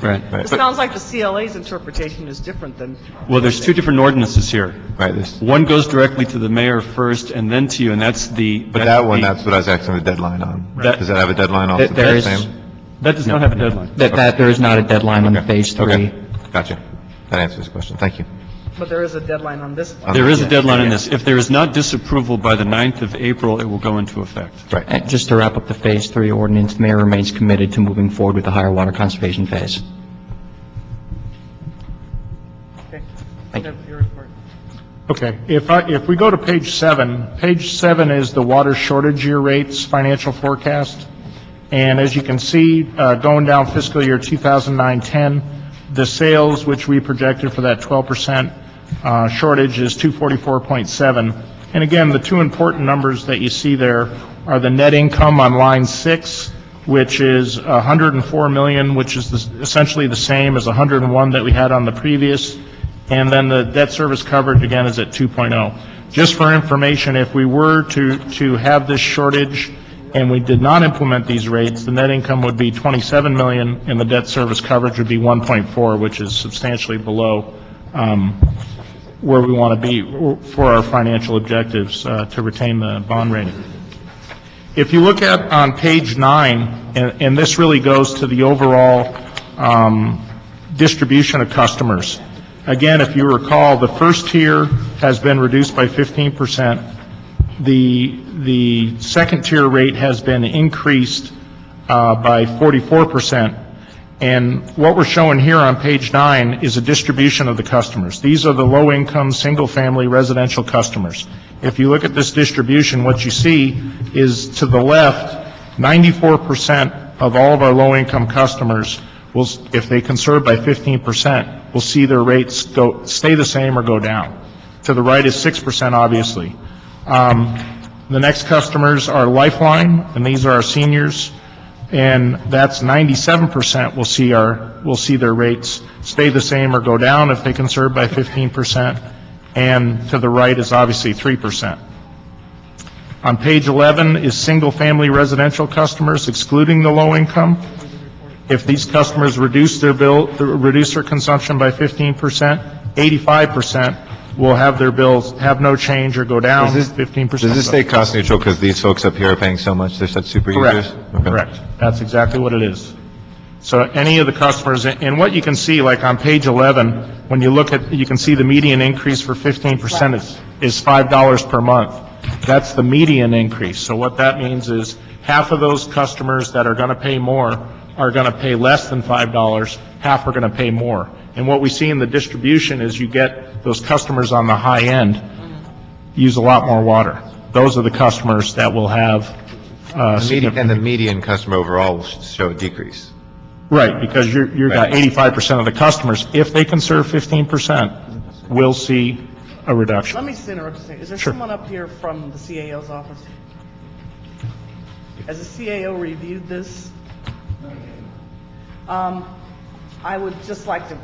Right. It sounds like the CLA's interpretation is different than. Well, there's two different ordinances here. Right. One goes directly to the mayor first, and then to you, and that's the. But that's what I was asking the deadline on. Does that have a deadline also? That does not have a deadline. There is not a deadline on phase 3. Okay. Gotcha. That answers the question. Thank you. But there is a deadline on this one. There is a deadline on this. If there is not disapproval by the 9th of April, it will go into effect. Right. And just to wrap up the phase 3 ordinance, the mayor remains committed to moving forward with the higher water conservation phase. Okay. Thank you. Your report. Okay, if we go to page 7 is the water shortage year rates financial forecast. And as you can see, going down fiscal year 2009-10, the sales, which we projected for that 12% shortage, is 244.7. And again, the two important numbers that you see there are the net income on line 6, which is 104 million, which is essentially the same as 101 that we had on the previous. And then the debt service coverage, again, is at 2.0. Just for information, if we were to have this shortage and we did not implement these rates, the net income would be 27 million and the debt service coverage would be 1.4, which is substantially below where we want to be for our financial objectives to retain the bond rating. If you look at on page 9, and this really goes to the overall distribution of customers. Again, if you recall, the first tier has been reduced by 15%. The second tier rate has been increased by 44%. And what we're showing here on page 9 is a distribution of the customers. These are the low-income, single-family residential customers. If you look at this distribution, what you see is to the left, 94% of all of our low-income customers will, if they conserve by 15%, will see their rates stay the same or go down. To the right is 6%, obviously. The next customers are Lifeline, and these are our seniors, and that's 97% will see their rates stay the same or go down if they conserve by 15%, and to the right is obviously 3%. On page 11 is single-family residential customers, excluding the low income. If these customers reduce their consumption by 15%, 85% will have their bills have no change or go down 15%. Does this stay cost neutral because these folks up here are paying so much, they're such super users? Correct. That's exactly what it is. So any of the customers, and what you can see, like on page 11, when you look at, you can see the median increase for 15% is $5 per month. That's the median increase. So what that means is half of those customers that are going to pay more are going to pay less than $5, half are going to pay more. And what we see in the distribution is you get those customers on the high end use a lot more water. Those are the customers that will have And the median customer overall will show a decrease. Right, because you've got 85% of the customers, if they conserve 15%, will see a reduction. Let me just interrupt. Is there Sure. someone up here from the CAO's office? Has the CAO reviewed this? I would just like to,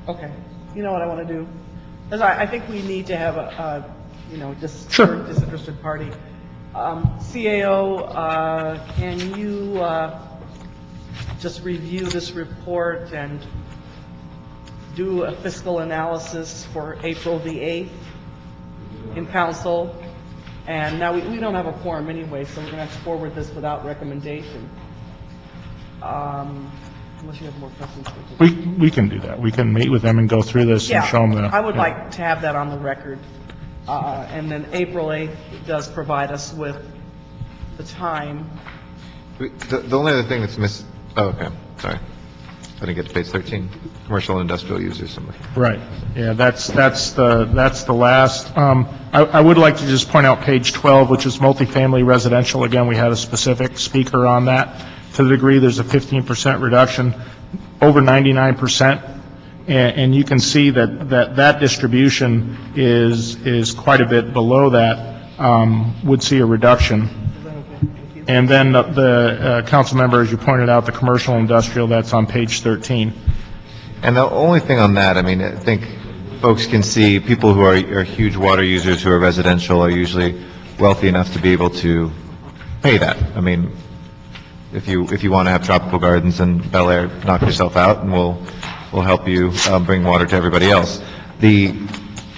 okay, you know what I want to do? Because I think we need to have Sure. disinterested party. CAO, can you just review this report and do a fiscal analysis for April the 8th in council? And now we don't have a quorum anyway, so we're going to have to forward this without recommendation. Unless you have more questions. We can do that. We can meet with them and go through this and show them the... I would like to have that on the record. And then April 8th does provide us with the time. The only other thing that's missed, oh, okay, sorry. I didn't get to page 13, commercial and industrial users. Right, yeah, that's the last. I would like to just point out page 12, which is multifamily residential. Again, we had a specific speaker on that. To the degree there's a 15% reduction, over 99%. And you can see that distribution is quite a bit below that, would see a reduction. And then the council member, as you pointed out, the commercial industrial, that's on page 13. And the only thing on that, I mean, I think folks can see people who are huge water users who are residential are usually wealthy enough to be able to pay that. I mean, if you want to have tropical gardens in Bel Air, knock yourself out, and we'll help you bring water to everybody else. The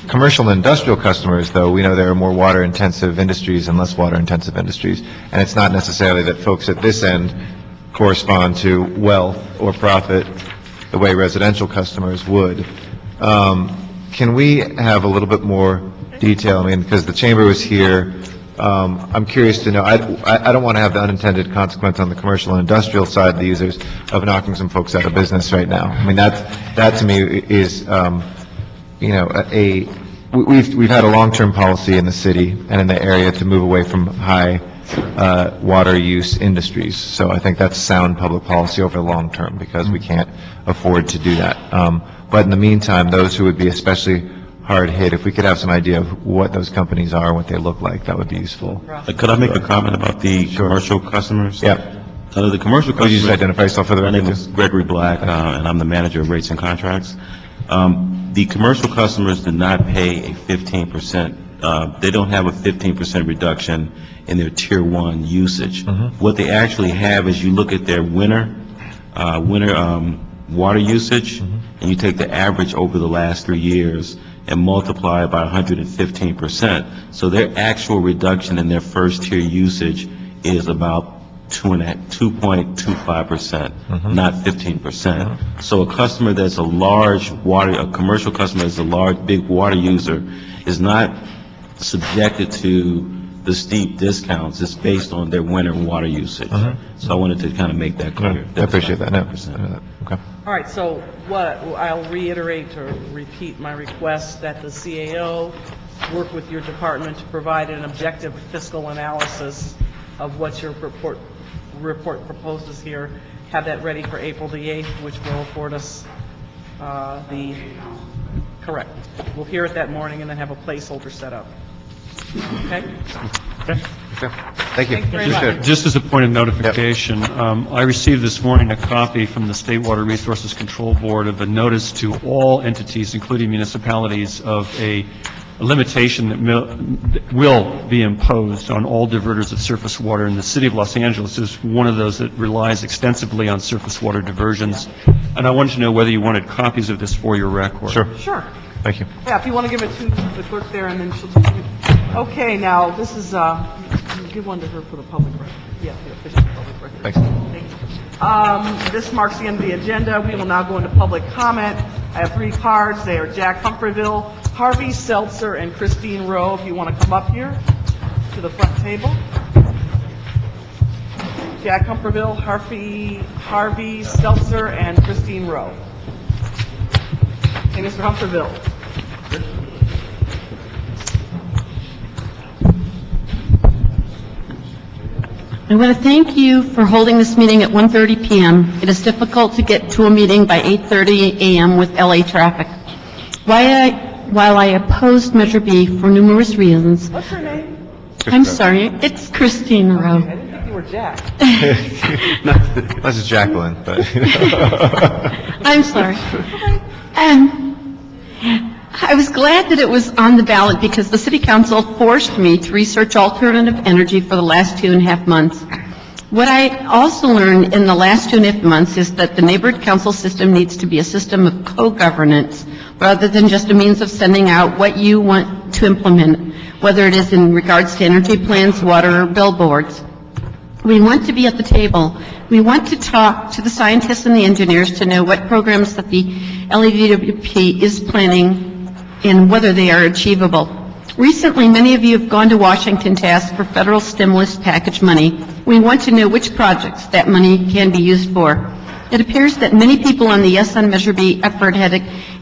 commercial and industrial customers, though, we know there are more water-intensive industries and less water-intensive industries, and it's not necessarily that folks at this end correspond to wealth or profit the way residential customers would. Can we have a little bit more detail? I mean, because the chamber was here. I'm curious to know, I don't want to have the unintended consequence on the commercial and industrial side of the users of knocking some folks out of business right now. I mean, that to me is, we've had a long-term policy in the city and in the area to move away from high water use industries. So I think that's sound public policy over the long term, because we can't afford to do that. But in the meantime, those who would be especially hard hit, if we could have some idea of what those companies are, what they look like, that would be useful. Could I make a comment about the commercial customers? Yeah. The commercial customers. Could you just identify yourself for the record? My name is Gregory Black, and I'm the manager of rates and contracts. The commercial customers do not pay a 15%. They don't have a 15% reduction in their tier 1 usage. What they actually have is, you look at their winter water usage, and you take the average over the last 3 years and multiply it by 115%. So their actual reduction in their first tier usage is about 2.25%, not 15%. So a customer that's a commercial customer that's a large, big water user is not subjected to the steep discounts. It's based on their winter water usage. So I wanted to kind of make that clear. I appreciate that. Okay. All right, so I'll reiterate or repeat my request that the CAO work with your department to provide an objective fiscal analysis of what your report proposes here. Have that ready for April the 8th, which will afford us correct. We'll hear it that morning and then have a placeholder set up. Okay? Okay. Thank you. Very much. Just as a point of notification, I received this morning a copy from the State Water Resources Control Board of a notice to all entities, including municipalities, of a limitation that will be imposed on all diverters of surface water. And the City of Los Angeles is one of those that relies extensively on surface water diversions. And I wanted to know whether you wanted copies of this for your record. Sure. Thank you. Yeah, if you want to give it to the clerk there, and then she'll just give it. Okay, now, this is, give one to her for the public record. Yeah, the official public record. Thanks. Thank you. This marks the end of the agenda. We will now go into public comment. I have 3 cards. They are Jack Humphreyville, Harvey Seltzer, and Christine Rowe. If you want to come up here to the front table. Jack Humperville, Harvey Stelzer, and Christine Rowe. Okay, Mr. Humperville. I want to thank you for holding this meeting at 1:30 p.m. It is difficult to get to a meeting by 8:30 a.m. with LA traffic. While I opposed Measure B for numerous reasons. What's her name? I'm sorry, it's Christine Rowe. I didn't think you were Jack. This is Jacqueline, but. I'm sorry. I was glad that it was on the ballot because the City Council forced me to research alternative energy for the last 2.5 months. What I also learned in the last 2.5 months is that the neighborhood council system needs to be a system of co-governance rather than just a means of sending out what you want to implement, whether it is in regards to energy plans, water, or billboards. We want to be at the table. We want to talk to the scientists and the engineers to know what programs that the LADWP is planning and whether they are achievable. Recently, many of you have gone to Washington to ask for federal stimulus package money. We want to know which projects that money can be used for. It appears that many people on the Yes on Measure B effort had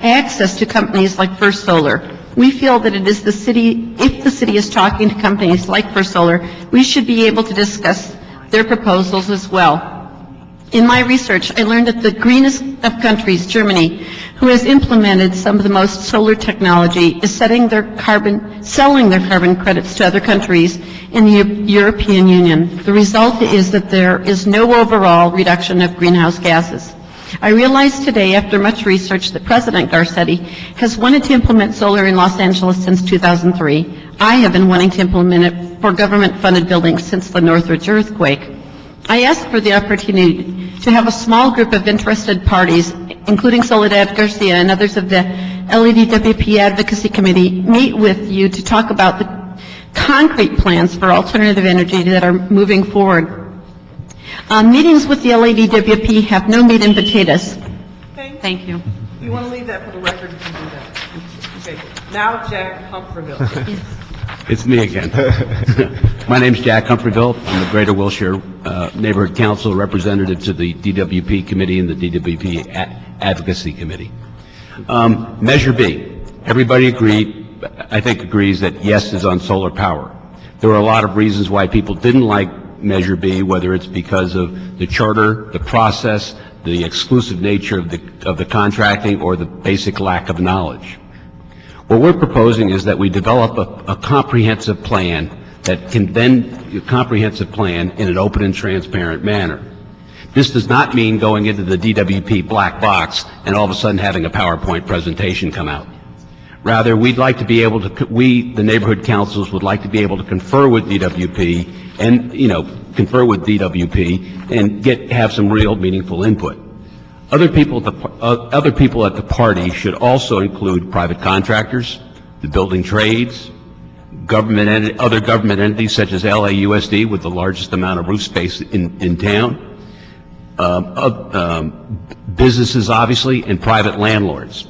access to companies like First Solar. We feel that it is the city, if the city is talking to companies like First Solar, we should be able to discuss their proposals as well. In my research, I learned that the greenest of countries, Germany, who has implemented some of the most solar technology, is selling their carbon credits to other countries in the European Union. The result is that there is no overall reduction of greenhouse gases. I realized today, after much research, that President Garcetti has wanted to implement solar in Los Angeles since 2003. I have been wanting to implement it for government-funded buildings since the Northridge earthquake. I asked for the opportunity to have a small group of interested parties, including Soledad Garcia and others of the LADWP Advocacy Committee, meet with you to talk about the concrete plans for alternative energy that are moving forward. Meetings with the LADWP have no meat and potatoes. Okay. Thank you. If you want to leave that for the record, you can do that. Okay. Now Jack Humperville. It's me again. My name's Jack Humphreyville. I'm the Greater Wilshire Neighborhood Council representative to the DWP Committee and the DWP Advocacy Committee. Measure B. Everybody agrees that yes is on solar power. There are a lot of reasons why people didn't like Measure B, whether it's because of the charter, the process, the exclusive nature of the contracting, or the basic lack of knowledge. What we're proposing is that we develop a comprehensive plan that can then, comprehensive plan in an open and transparent manner. This does not mean going into the DWP black box and all of a sudden having a PowerPoint presentation come out. Rather, we'd like to be able to, the neighborhood councils would like to be able to confer with DWP and, confer with DWP and have some real meaningful input. Other people at the party should also include private contractors, the building trades, other government entities such as LAUSD with the largest amount of roof space in town, businesses obviously, and private landlords.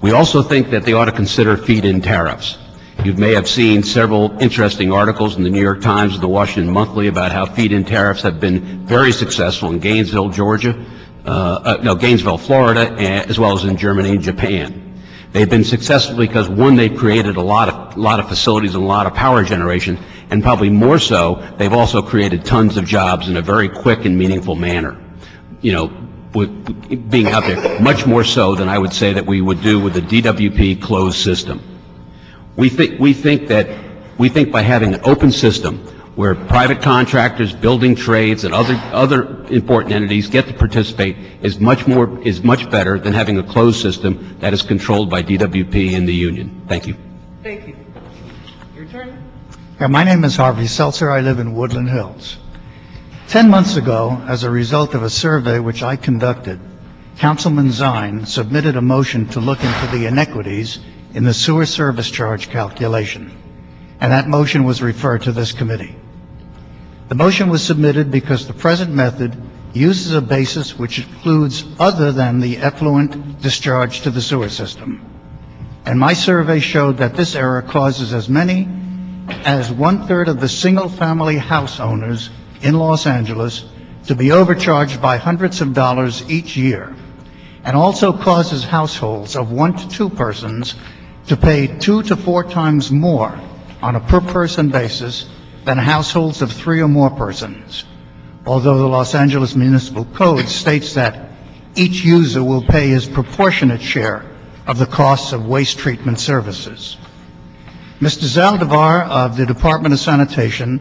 We also think that they ought to consider feed-in tariffs. You may have seen several interesting articles in the New York Times and the Washington Monthly about how feed-in tariffs have been very successful in Gainesville, Florida, as well as in Germany and Japan. They've been successful because, one, they've created a lot of facilities and a lot of power generation, and probably more so, they've also created tons of jobs in a very quick and meaningful manner. With being out there, much more so than I would say that we would do with the DWP closed system. We think by having an open system where private contractors, building trades, and other important entities get to participate is much better than having a closed system that is controlled by DWP and the union. Thank you. Thank you. Your turn. Yeah, my name is Harvey Seltzer. I live in Woodland Hills. 10 months ago, as a result of a survey which I conducted, Councilman Zine submitted a motion to look into the inequities in the sewer service charge calculation, and that motion was referred to this committee. The motion was submitted because the present method uses a basis which includes other than the effluent discharge to the sewer system. And my survey showed that this error causes as many as 1/3 of the single-family house owners in Los Angeles to be overcharged by hundreds of dollars each year, and also causes households of 1 to 2 persons to pay 2 to 4 times more on a per-person basis than households of 3 or more persons, although the Los Angeles Municipal Code states that each user will pay his proportionate share of the costs of waste treatment services. Mr. Zaldivar of the Department of Sanitation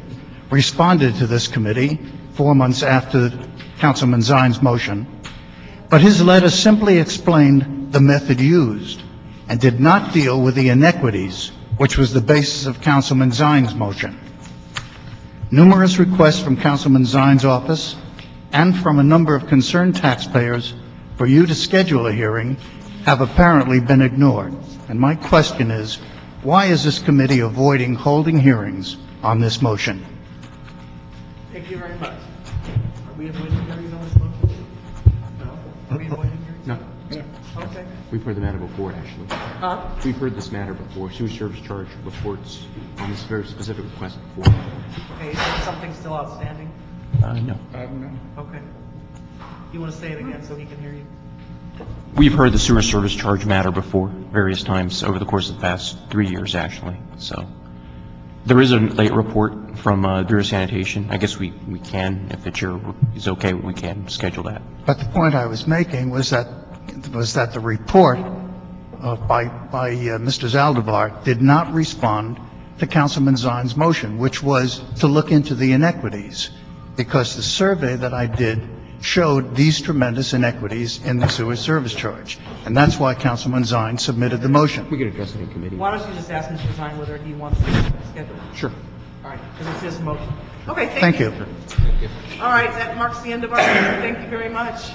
responded to this committee 4 months after Councilman Zine's motion, but his letter simply explained the method used and did not deal with the inequities, which was the basis of Councilman Zine's motion. Numerous requests from Councilman Zine's office and from a number of concerned taxpayers for you to schedule a hearing have apparently been ignored. And my question is, why is this committee avoiding holding hearings on this motion? Thank you very much. Are we avoiding hearings on this motion? No? Are we avoiding hearings? No. Okay. We've heard the matter before, actually. Huh? We've heard this matter before, sewer service charge reports on this very specific request before. Okay, is there something still outstanding? No. No. Okay. You want to say it again so he can hear you? We've heard the sewer service charge matter before, various times over the course of the past 3 years, actually. So there is a late report from Bureau of Sanitation. I guess we can, if the chair is okay, we can schedule that. But the point I was making was that the report by Mr. Zaldivar did not respond to Councilman Zine's motion, which was to look into the inequities, because the survey that I did showed these tremendous inequities in the sewer service charge. And that's why Councilman Zine submitted the motion. We could address it in committee. Why don't you just ask Mr. Zine whether he wants to schedule it? Sure. All right, because it's his motion. Okay, Thank you. All right, that marks the end of our meeting. Thank you very much.